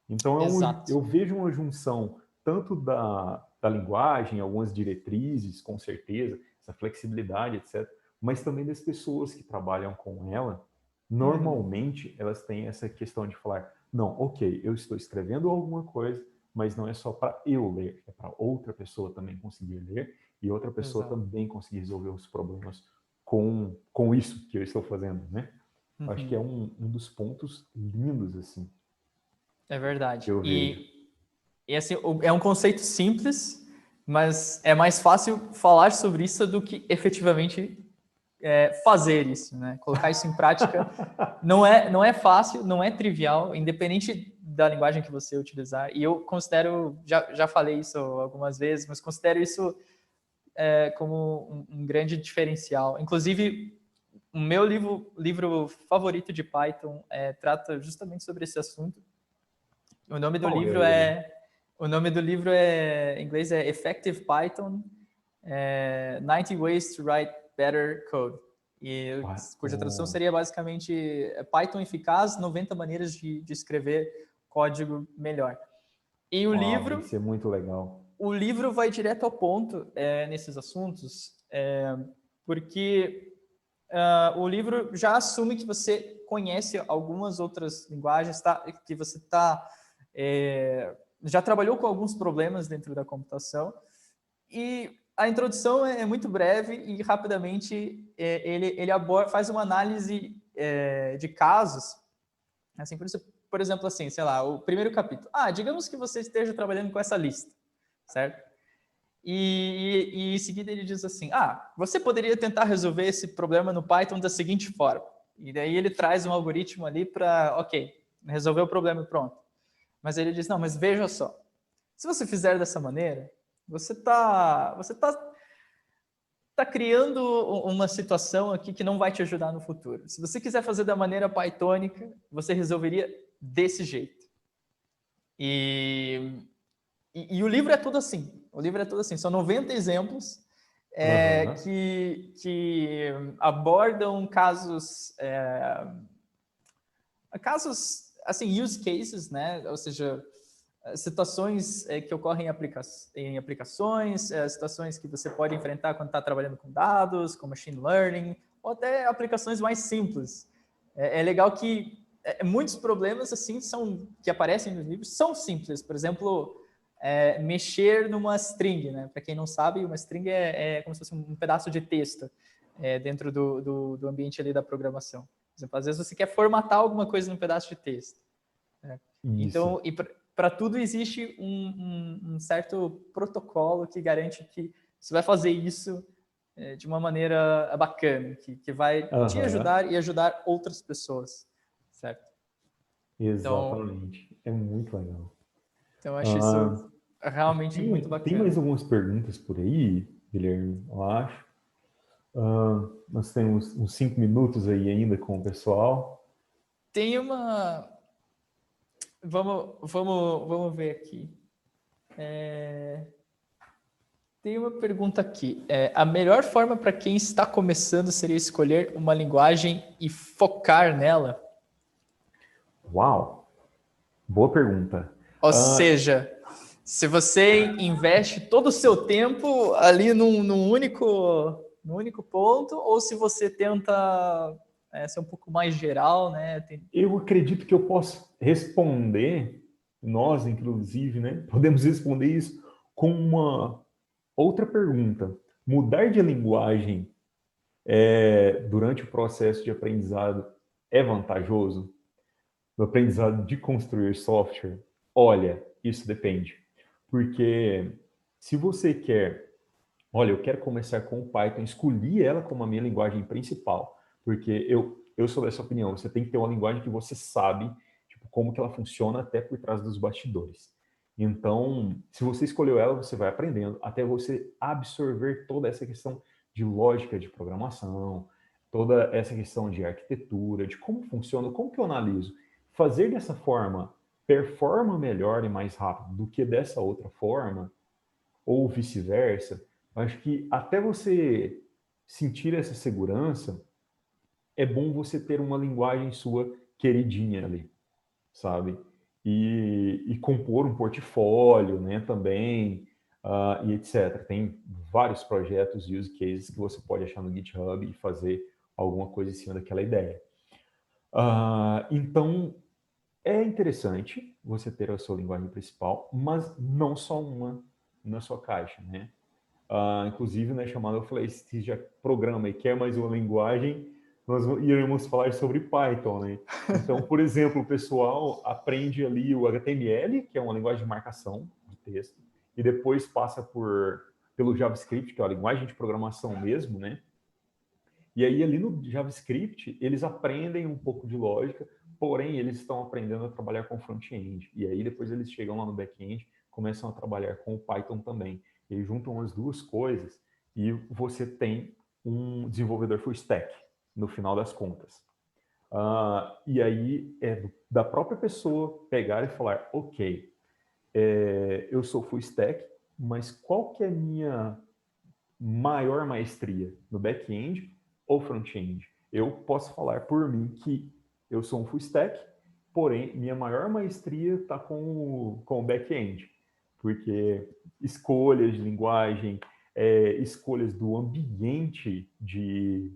Então exato, eu vejo uma junção tanto da linguagem, algumas diretrizes, com certeza, essa flexibilidade, etc., mas também das pessoas que trabalham com ela. uhum, Normalmente, elas têm essa questão de falar: não, ok, eu estou escrevendo alguma coisa, mas não é só para eu ler, é para outra pessoa também conseguir ler e outra pessoa exato, também conseguir resolver os problemas com isso que eu estou fazendo, né? Acho que é uhum, um dos pontos lindos, assim, é que verdade. eu vejo. E assim, é um conceito simples, mas é mais fácil falar sobre isso do que efetivamente fazer isso, né? Colocar isso em prática não é fácil, não é trivial, independente da linguagem que você utilizar. E eu considero, já falei isso algumas vezes, mas considero isso como um grande diferencial. Inclusive, o meu livro favorito de Python trata justamente sobre esse assunto. O nome do Qual livro é ele? em inglês é Effective Python, 90 Ways to Write Better Code. E cuja tradução Oh, seria basicamente Python eficaz, 90 maneiras de escrever código melhor. E uau, isso é muito legal. o livro vai direto ao ponto nesses assuntos, porque o livro já assume que você conhece algumas outras linguagens, que você já trabalhou com alguns problemas dentro da computação, e a introdução é muito breve e rapidamente ele faz uma análise de casos, assim, por exemplo, assim, sei lá, o primeiro capítulo. Digamos que você esteja trabalhando com essa lista, certo? E em seguida ele diz assim, você poderia tentar resolver esse problema no Python da seguinte forma. E daí ele traz um algoritmo ali para, ok, resolver o problema e pronto. Mas ele diz, não, mas veja só, se você fizer dessa maneira, você tá criando uma situação aqui que não vai te ajudar no futuro. Se você quiser fazer da maneira pythônica, você resolveria desse jeito. E o livro é todo assim. O livro é todo assim. São 90 exemplos que abordam casos, assim, use cases, né? Ou seja, situações que ocorrem em aplicações, situações que você pode enfrentar quando está trabalhando com dados, com machine learning, ou até aplicações mais simples. É legal que muitos problemas assim que aparecem nos livros são simples. Por exemplo, mexer numa string, né? Para quem não sabe, uma string é como se fosse um pedaço de texto dentro do ambiente ali da programação. Por exemplo, às vezes você quer formatar alguma coisa num pedaço de texto. Então, e para tudo existe um certo protocolo que garante que você vai fazer isso de uma maneira bacana, que vai te ajudar e ajudar outras pessoas, certo? Exatamente. É muito legal. Então, eu acho isso realmente muito Tem mais bacana. algumas perguntas por aí, Guilherme, eu acho. Nós temos uns 5 minutos aí ainda com o pessoal. Tem uma... Vamos ver aqui. Tem uma pergunta aqui. A melhor forma para quem está começando seria escolher uma linguagem e focar nela? Uau! Boa pergunta. Ou seja, se você investe todo o seu tempo ali num único ponto, ou se você tenta ser um pouco mais geral, né? Eu acredito que eu posso responder, nós, inclusive, né? Podemos responder isso com uma outra pergunta. Mudar de linguagem durante o processo de aprendizado é vantajoso? No aprendizado de construir software? Olha, isso depende. Porque se você olha, eu quero começar com o Python, escolhi ela como a minha linguagem principal, porque eu sou dessa opinião, você tem que ter uma linguagem que você sabe, tipo, como que ela funciona até por trás dos bastidores. Então, se você escolheu ela, você vai aprendendo até você absorver toda essa questão de lógica de programação, toda essa questão de arquitetura, de como funciona, como que eu analiso. Fazer dessa forma performa melhor e mais rápido do que dessa outra forma, ou vice-versa. Acho que até você sentir essa segurança, é bom você ter uma linguagem sua queridinha ali, sabe? E compor um portfólio, né, também, e etc. Tem vários projetos e use cases que você pode achar no GitHub e fazer alguma coisa em cima daquela ideia. Então, é interessante você ter a sua linguagem principal, mas não só uma na sua caixa, né? Inclusive, na chamada eu falei, se já programa e quer mais uma linguagem, nós iremos falar sobre Python, né? Então, por exemplo, o pessoal aprende ali o HTML, que é uma linguagem de marcação de texto, e depois passa pelo JavaScript, que é a linguagem de programação mesmo, né? E aí, ali no JavaScript, eles aprendem um pouco de lógica, porém, eles estão aprendendo a trabalhar com front-end. E aí, depois eles chegam lá no back-end, começam a trabalhar com o Python também. E aí, juntam as duas coisas e você tem um desenvolvedor full stack, no final das contas. E aí, é da própria pessoa pegar e falar, ok, eu sou full stack, mas qual que é a minha maior maestria? No back-end ou front-end? Eu posso falar por mim que eu sou um full stack, porém, minha maior maestria está com o back-end, porque escolhas de linguagem, escolhas do ambiente de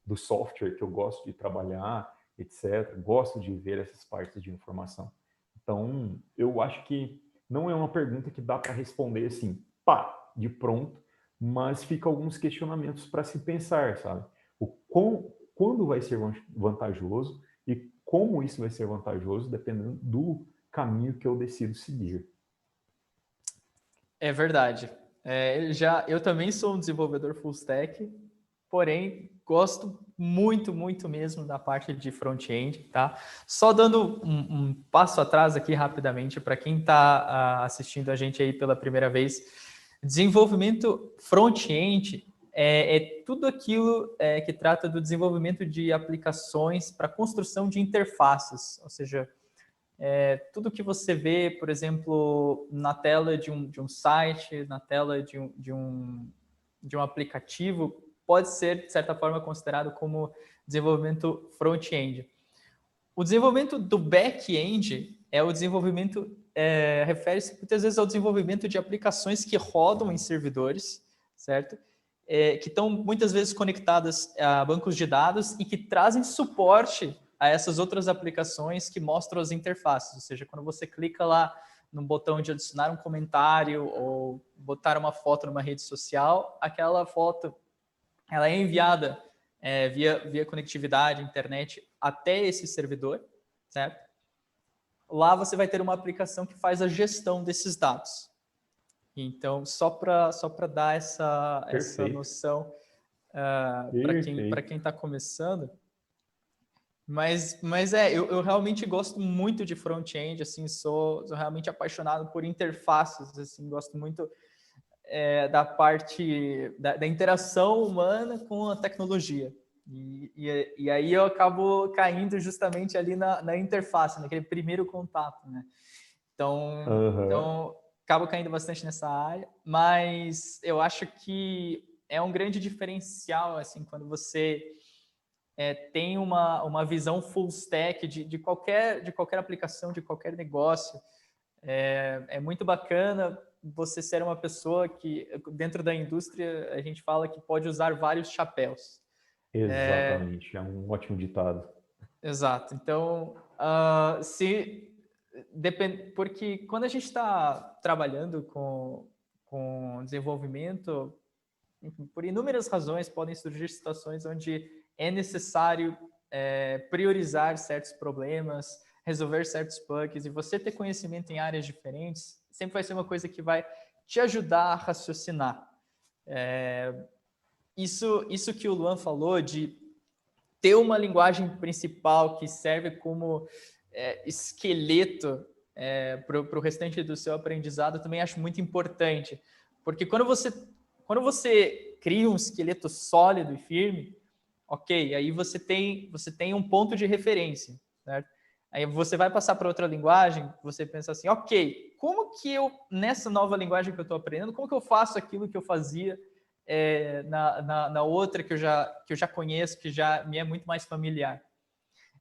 do software que eu gosto de trabalhar, etc. Gosto de ver essas partes de informação. Então, eu acho que não é uma pergunta que dá para responder assim, pá, de pronto, mas fica alguns questionamentos para se pensar, sabe? Quando vai ser vantajoso e como isso vai ser vantajoso, dependendo do caminho que eu decido seguir. É verdade. Eu também sou um desenvolvedor full stack, porém gosto muito, muito mesmo da parte de front-end, tá? Só dando um passo atrás aqui rapidamente para quem está assistindo a gente aí pela primeira vez, desenvolvimento front-end é tudo aquilo que trata do desenvolvimento de aplicações para construção de interfaces, ou seja, tudo que você vê, por exemplo, na tela de um site, na tela de um aplicativo, pode ser, de certa forma, considerado como desenvolvimento front-end. O desenvolvimento do back-end é o desenvolvimento, refere-se muitas vezes ao desenvolvimento de aplicações que rodam em servidores, certo? Que estão muitas vezes conectadas a bancos de dados e que trazem suporte a essas outras aplicações que mostram as interfaces, ou seja, quando você clica lá no botão de adicionar um comentário ou botar uma foto numa rede social, aquela foto ela é enviada via conectividade, internet, até esse servidor, certo? Lá você vai ter uma aplicação que faz a gestão desses dados. Então, só para dar essa noção para quem está começando. Mas eu realmente gosto muito de front-end, assim, sou realmente apaixonado por interfaces, assim, gosto muito da parte da interação humana com a tecnologia. E aí eu acabo caindo justamente ali na interface, naquele primeiro contato, né? Então, acabo caindo bastante nessa área, mas eu acho que é um grande diferencial, assim, quando você tem uma visão full stack de qualquer aplicação, de qualquer negócio. É muito bacana você ser uma pessoa que, dentro da indústria, a gente fala que pode usar vários chapéus. Exatamente, é um ótimo ditado. Exato. Então, porque quando a gente está trabalhando com desenvolvimento, por inúmeras razões, podem surgir situações onde é necessário priorizar certos problemas, resolver certos bugs, e você ter conhecimento em áreas diferentes sempre vai ser uma coisa que vai te ajudar a raciocinar. Isso que o Luan falou de ter uma linguagem principal que serve como esqueleto para o restante do seu aprendizado, eu também acho muito importante, porque quando você cria um esqueleto sólido e firme, ok, aí você tem um ponto de referência, certo? Aí você vai passar para outra linguagem, você pensa assim, ok, como que eu, nessa nova linguagem que eu estou aprendendo, como que eu faço aquilo que eu fazia na outra que eu já conheço, que já me é muito mais familiar?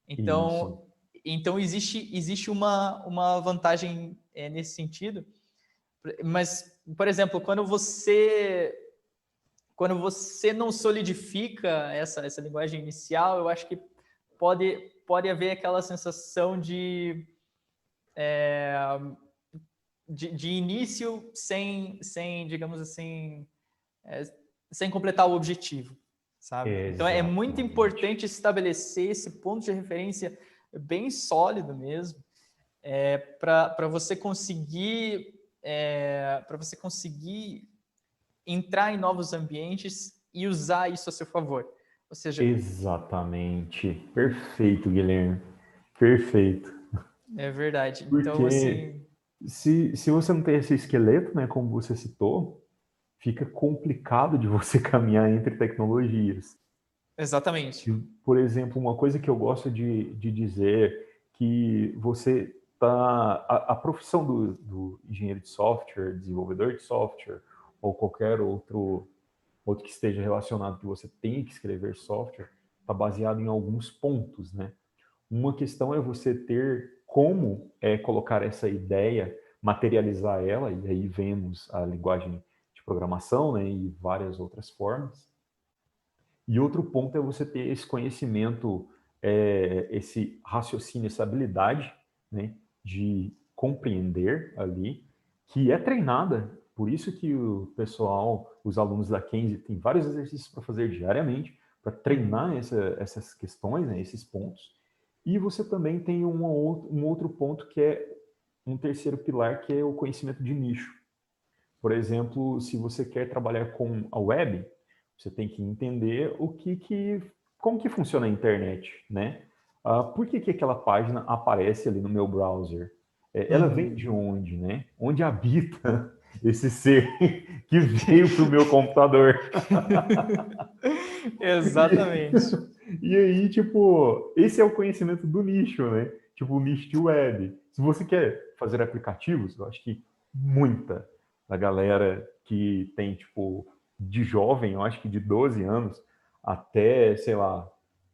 Isso. Então existe uma vantagem nesse sentido, mas, por exemplo, quando você não solidifica essa linguagem inicial, eu acho que pode haver aquela sensação de início sem, digamos assim, sem completar o objetivo, sabe? Então é muito importante estabelecer esse ponto de referência bem sólido mesmo, para você conseguir entrar em novos ambientes e usar isso a seu favor. Ou seja, exatamente. Perfeito, Guilherme. Perfeito. é verdade. Então, Porque assim, se você não tem esse esqueleto, né, como você citou, fica complicado de você caminhar entre tecnologias. exatamente. Por exemplo, uma coisa que eu gosto de dizer que você tá a profissão do engenheiro de software, desenvolvedor de software ou qualquer outro que esteja relacionado que você tem que escrever software, está baseado em alguns pontos, né? Uma questão é você ter como colocar essa ideia, materializar ela, e aí vemos a linguagem de programação, né, e várias outras formas. E outro ponto é você ter esse conhecimento, esse raciocínio, essa habilidade, né, de compreender ali, que é treinada. Por isso que o pessoal, os alunos da Kenzie, tem vários exercícios para fazer diariamente, para treinar essas questões, né, esses pontos. E você também tem um outro ponto que é um terceiro pilar, que é o conhecimento de nicho. Por exemplo, se você quer trabalhar com a web, você tem que entender como que funciona a internet, né? Por que aquela página aparece ali no meu browser? Ela vem de onde, né? Onde habita esse ser que veio para o meu computador? Exatamente. E aí, tipo, esse é o conhecimento do nicho, né? Tipo, o nicho de web. Se você quer fazer aplicativos, eu acho que muita da galera que tem, tipo, de jovem, eu acho que de 12 anos até, sei lá,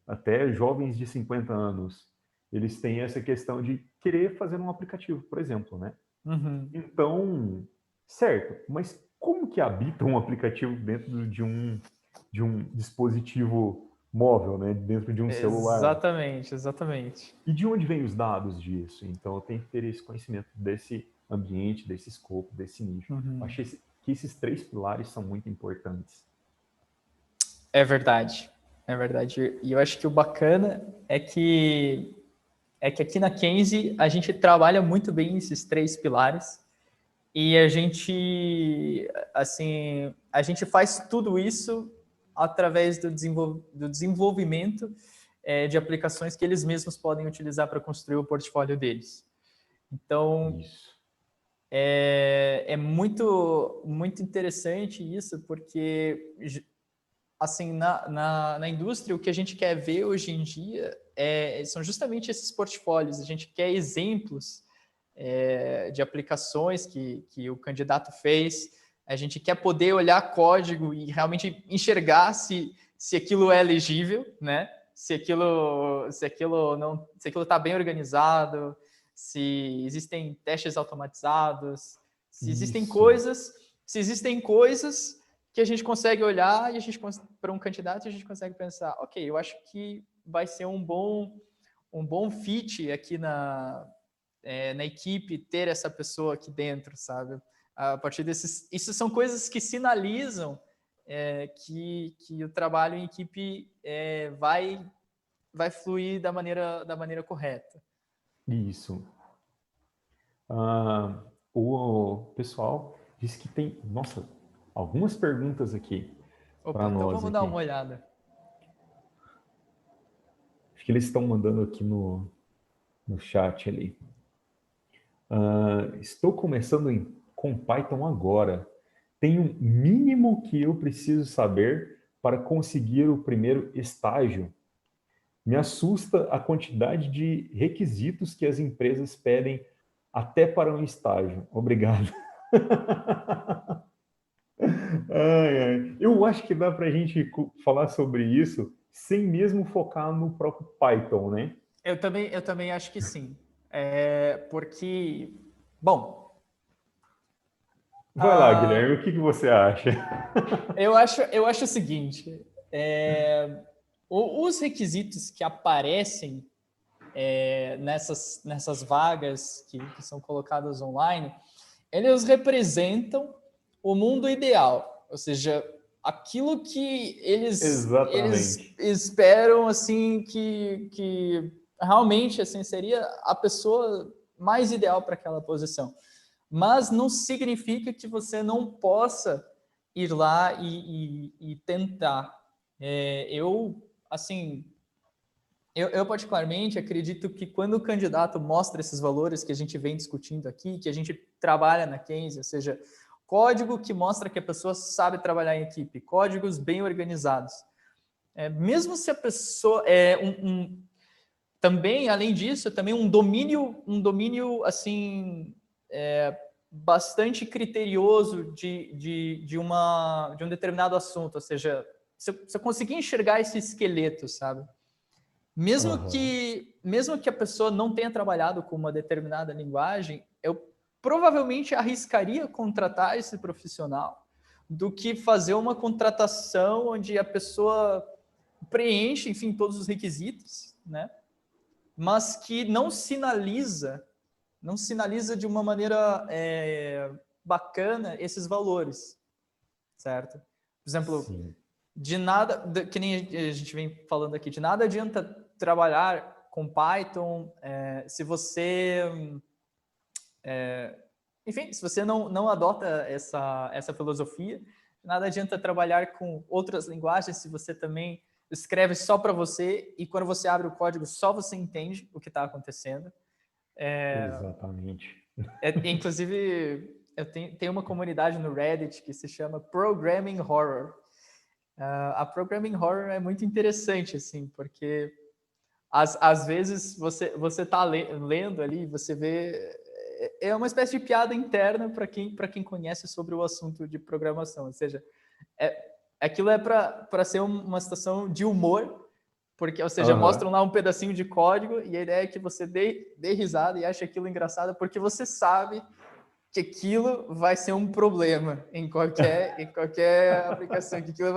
até jovens de 50 anos, eles têm essa questão de querer fazer um aplicativo, por exemplo, né? Uhum. Então, certo, mas como que habita um aplicativo dentro de um dispositivo móvel, né? Dentro de um celular? Exatamente, exatamente. E de onde vêm os dados disso? Então, eu tenho que ter esse conhecimento desse ambiente, desse escopo, desse nicho. Eu Uhum. achei que esses três pilares são muito importantes. É verdade. É verdade. E eu acho que o bacana é que aqui na Kenzie a gente trabalha muito bem esses três pilares e a gente faz tudo isso através do desenvolvimento de aplicações que eles mesmos podem utilizar para construir o portfólio deles. Então, Isso. é muito, muito interessante isso, porque assim, na indústria, o que a gente quer ver hoje em dia são justamente esses portfólios. A gente quer exemplos de aplicações que o candidato fez. A gente quer poder olhar código e realmente enxergar se aquilo é legível, né? Se aquilo está bem organizado, se existem testes automatizados, Isso. se existem coisas que a gente consegue olhar e a gente para um candidato a gente consegue pensar, ok, eu acho que vai ser um bom fit aqui na equipe ter essa pessoa aqui dentro, sabe? A partir desses, isso são coisas que sinalizam que o trabalho em equipe vai fluir da maneira correta. Isso. Ah, o pessoal disse que tem, nossa, algumas perguntas aqui Opa, para então nós vamos dar uma aqui. olhada. Acho que eles estão mandando aqui no chat ali. Estou começando com Python agora. Tem um mínimo que eu preciso saber para conseguir o primeiro estágio. Me assusta a quantidade de requisitos que as empresas pedem até para um estágio. Obrigado. Eu acho que dá para a gente falar sobre isso sem mesmo focar no próprio Python, né? Eu também acho que sim. Porque, bom, Vai lá, a, Guilherme, o que você acha? eu acho o seguinte: os requisitos que aparecem nessas vagas que são colocadas online, eles representam o mundo ideal, ou seja, aquilo que eles Exatamente. esperam assim que realmente assim seria a pessoa mais ideal para aquela posição. Mas não significa que você não possa ir lá e tentar. Assim, eu particularmente acredito que quando o candidato mostra esses valores que a gente vem discutindo aqui, que a gente trabalha na Kenzie, ou seja, código que mostra que a pessoa sabe trabalhar em equipe, códigos bem organizados. Mesmo se a pessoa também, além disso, também um domínio assim bastante criterioso de um determinado assunto, ou seja, se eu conseguir enxergar esse esqueleto, sabe? Aham. Mesmo que a pessoa não tenha trabalhado com uma determinada linguagem, eu provavelmente arriscaria contratar esse profissional do que fazer uma contratação onde a pessoa preenche, enfim, todos os requisitos, né? Mas que não sinaliza de uma maneira bacana esses valores, certo? Por exemplo, Sim. de nada, que nem a gente vem falando aqui, de nada adianta trabalhar com Python se você, enfim, se você não adota essa filosofia, de nada adianta trabalhar com outras linguagens se você também escreve só para você e quando você abre o código só você entende o que está acontecendo. Exatamente. Inclusive, tem uma comunidade no Reddit que se chama Programming Horror. A Programming Horror é muito interessante, assim, porque às vezes você tá lendo ali, você vê... É uma espécie de piada interna para quem conhece sobre o assunto de programação. Ou seja, aquilo é para ser uma situação de humor, porque, ou seja, mostram lá um pedacinho de código e a ideia é que você dê risada e ache aquilo engraçado, porque você sabe que aquilo vai ser um problema em qualquer aplicação, que aquilo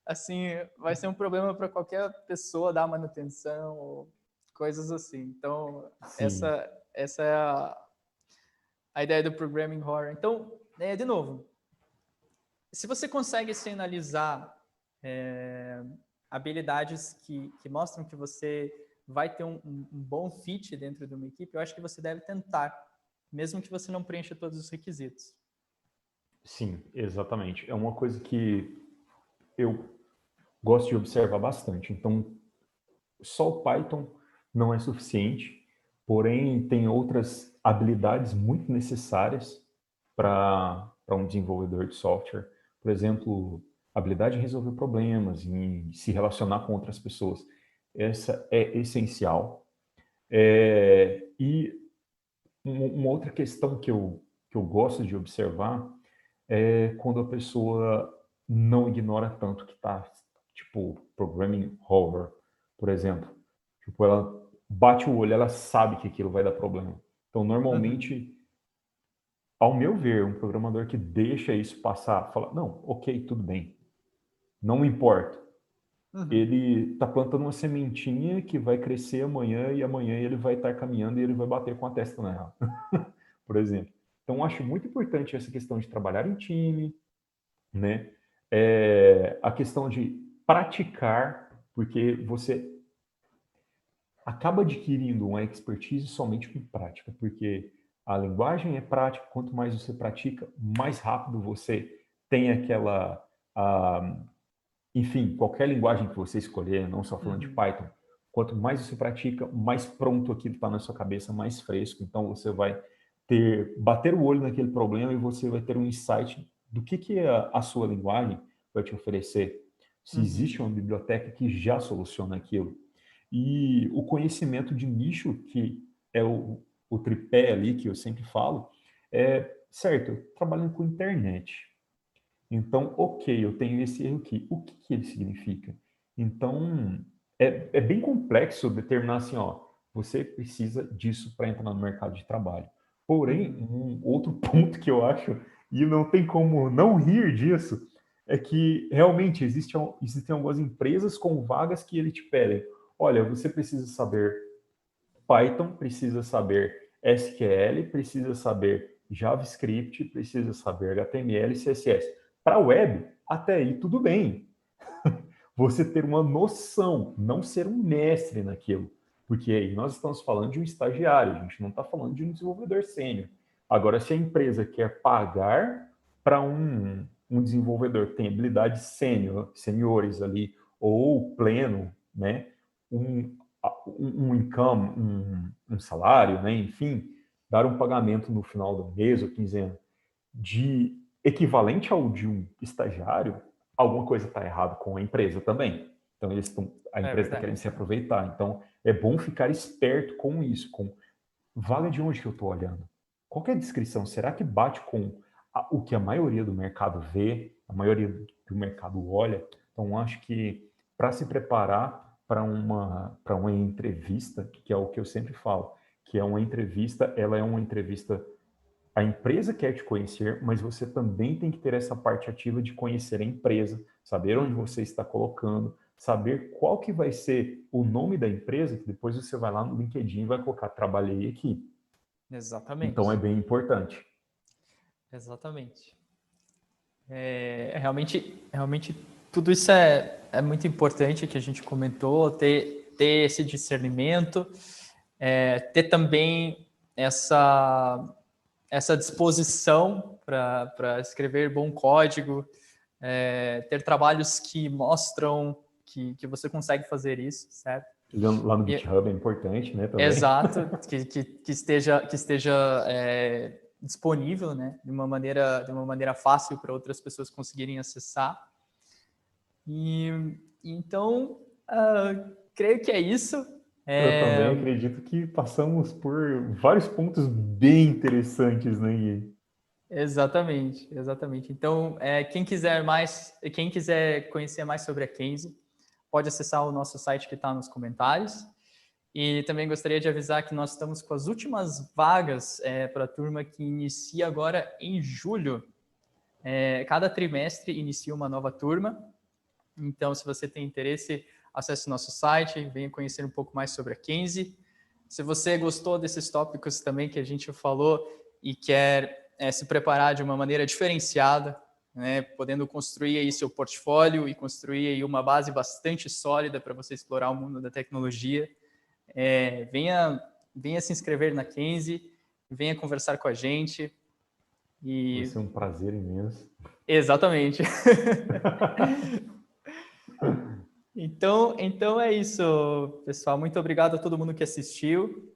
assim, vai ser um problema para qualquer pessoa dar manutenção ou coisas assim. Então, Sim. essa é a ideia do programming horror. Então, de novo, se você consegue sinalizar habilidades que mostram que você vai ter um bom fit dentro de uma equipe, eu acho que você deve tentar, mesmo que você não preencha todos os requisitos. Sim, exatamente. É uma coisa que eu gosto de observar bastante. Então, só o Python não é suficiente, porém tem outras habilidades muito necessárias para um desenvolvedor de software. Por exemplo, habilidade de resolver problemas, em se relacionar com outras pessoas. Essa é essencial. E uma outra questão que eu gosto de observar é quando a pessoa não ignora tanto que está, tipo, programming horror, por exemplo. Tipo, ela bate o olho, ela sabe que aquilo vai dar problema. Então, normalmente, ao meu ver, um programador que deixa isso passar, fala, não, ok, tudo bem, não importa. Ele está plantando uma sementinha que vai crescer amanhã e amanhã ele vai estar caminhando e ele vai bater com a testa nela, por exemplo. Então, acho muito importante essa questão de trabalhar em time, né? A questão de praticar, porque você acaba adquirindo uma expertise somente com prática, porque a linguagem é prática, quanto mais você pratica, mais rápido você tem aquela... enfim, qualquer linguagem que você escolher, não só falando de Python, quanto mais você pratica, mais pronto aquilo está na sua cabeça, mais fresco. Então, você vai bater o olho naquele problema e você vai ter um insight do que a sua linguagem vai te oferecer. Se existe uma biblioteca que já soluciona aquilo. E o conhecimento de nicho, que é o tripé ali que eu sempre falo, certo, eu trabalho com internet. Então, ok, eu tenho esse erro aqui. O que ele significa? Então, é bem complexo determinar assim, ó, você precisa disso para entrar no mercado de trabalho. Porém, um outro ponto que eu acho, e não tem como não rir disso, é que realmente existem algumas empresas com vagas que ele te pedem. Olha, você precisa saber Python, precisa saber SQL, precisa saber JavaScript, precisa saber HTML e CSS. Para a web, até aí tudo bem. Você ter uma noção, não ser um mestre naquilo. Porque aí nós estamos falando de um estagiário, a gente não está falando de um desenvolvedor sênior. Agora, se a empresa quer pagar para um desenvolvedor que tem habilidades seniores ali, ou pleno, né, um, um income, um salário, né, enfim, dar um pagamento no final do mês ou quinzena de equivalente ao de um estagiário, alguma coisa está errada com a empresa também. Então, a empresa está querendo se aproveitar. Então, é bom ficar esperto com isso, com vaga de onde que eu estou olhando. Qual é a descrição? Será que bate com o que a maioria do mercado vê, a maioria do mercado olha? Então, acho que para se preparar para uma entrevista, que é o que eu sempre falo, que é uma entrevista, ela é uma entrevista, a empresa quer te conhecer, mas você também tem que ter essa parte ativa de conhecer a empresa, saber onde você está colocando, saber qual que vai ser o nome da empresa, que depois você vai lá no LinkedIn e vai colocar trabalhei aqui. Então é Exatamente. bem importante. Exatamente. Realmente tudo isso é muito importante que a gente comentou, ter esse discernimento, ter também essa disposição para escrever bom código, ter trabalhos que mostram que você consegue fazer isso, certo? Lá no E, GitHub é importante, né, também. exato, que esteja disponível, né, de uma maneira fácil para outras pessoas conseguirem acessar. E então, creio que é isso. Eu também acredito que passamos por vários pontos bem interessantes, né, Gui? Exatamente, exatamente. Então, quem quiser conhecer mais sobre a Kenzie, pode acessar o nosso site que está nos comentários. E também gostaria de avisar que nós estamos com as últimas vagas para a turma que inicia agora em julho. Cada trimestre inicia uma nova turma. Então, se você tem interesse, acesse o nosso site, venha conhecer um pouco mais sobre a Kenzie. Se você gostou desses tópicos também que a gente falou e quer se preparar de uma maneira diferenciada, né, podendo construir aí seu portfólio e construir aí uma base bastante sólida para você explorar o mundo da tecnologia, venha se inscrever na Kenzie, venha conversar com a gente. Vai E ser um prazer imenso. exatamente. Então é isso, pessoal. Muito obrigado a todo mundo que assistiu.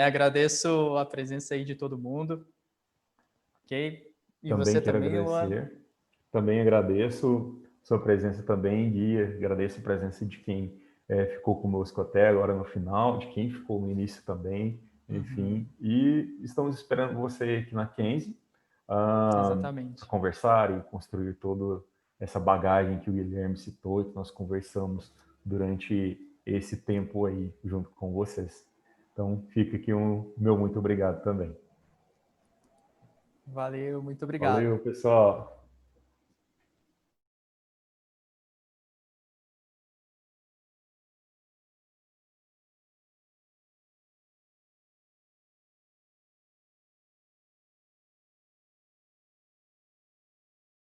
Agradeço a presença aí de todo mundo. Ok? E Também você quero também, Luan? agradecer. Também agradeço sua presença também, Gui. Agradeço a presença de quem ficou conosco até agora no final, de quem ficou no início também, Uhum, enfim. E estamos esperando você aqui na Kenzie para exatamente. conversar e construir toda essa bagagem que o Guilherme citou e que nós conversamos durante esse tempo aí junto com vocês. Então, fica aqui um meu muito obrigado também. Valeu, muito obrigado. Valeu, pessoal!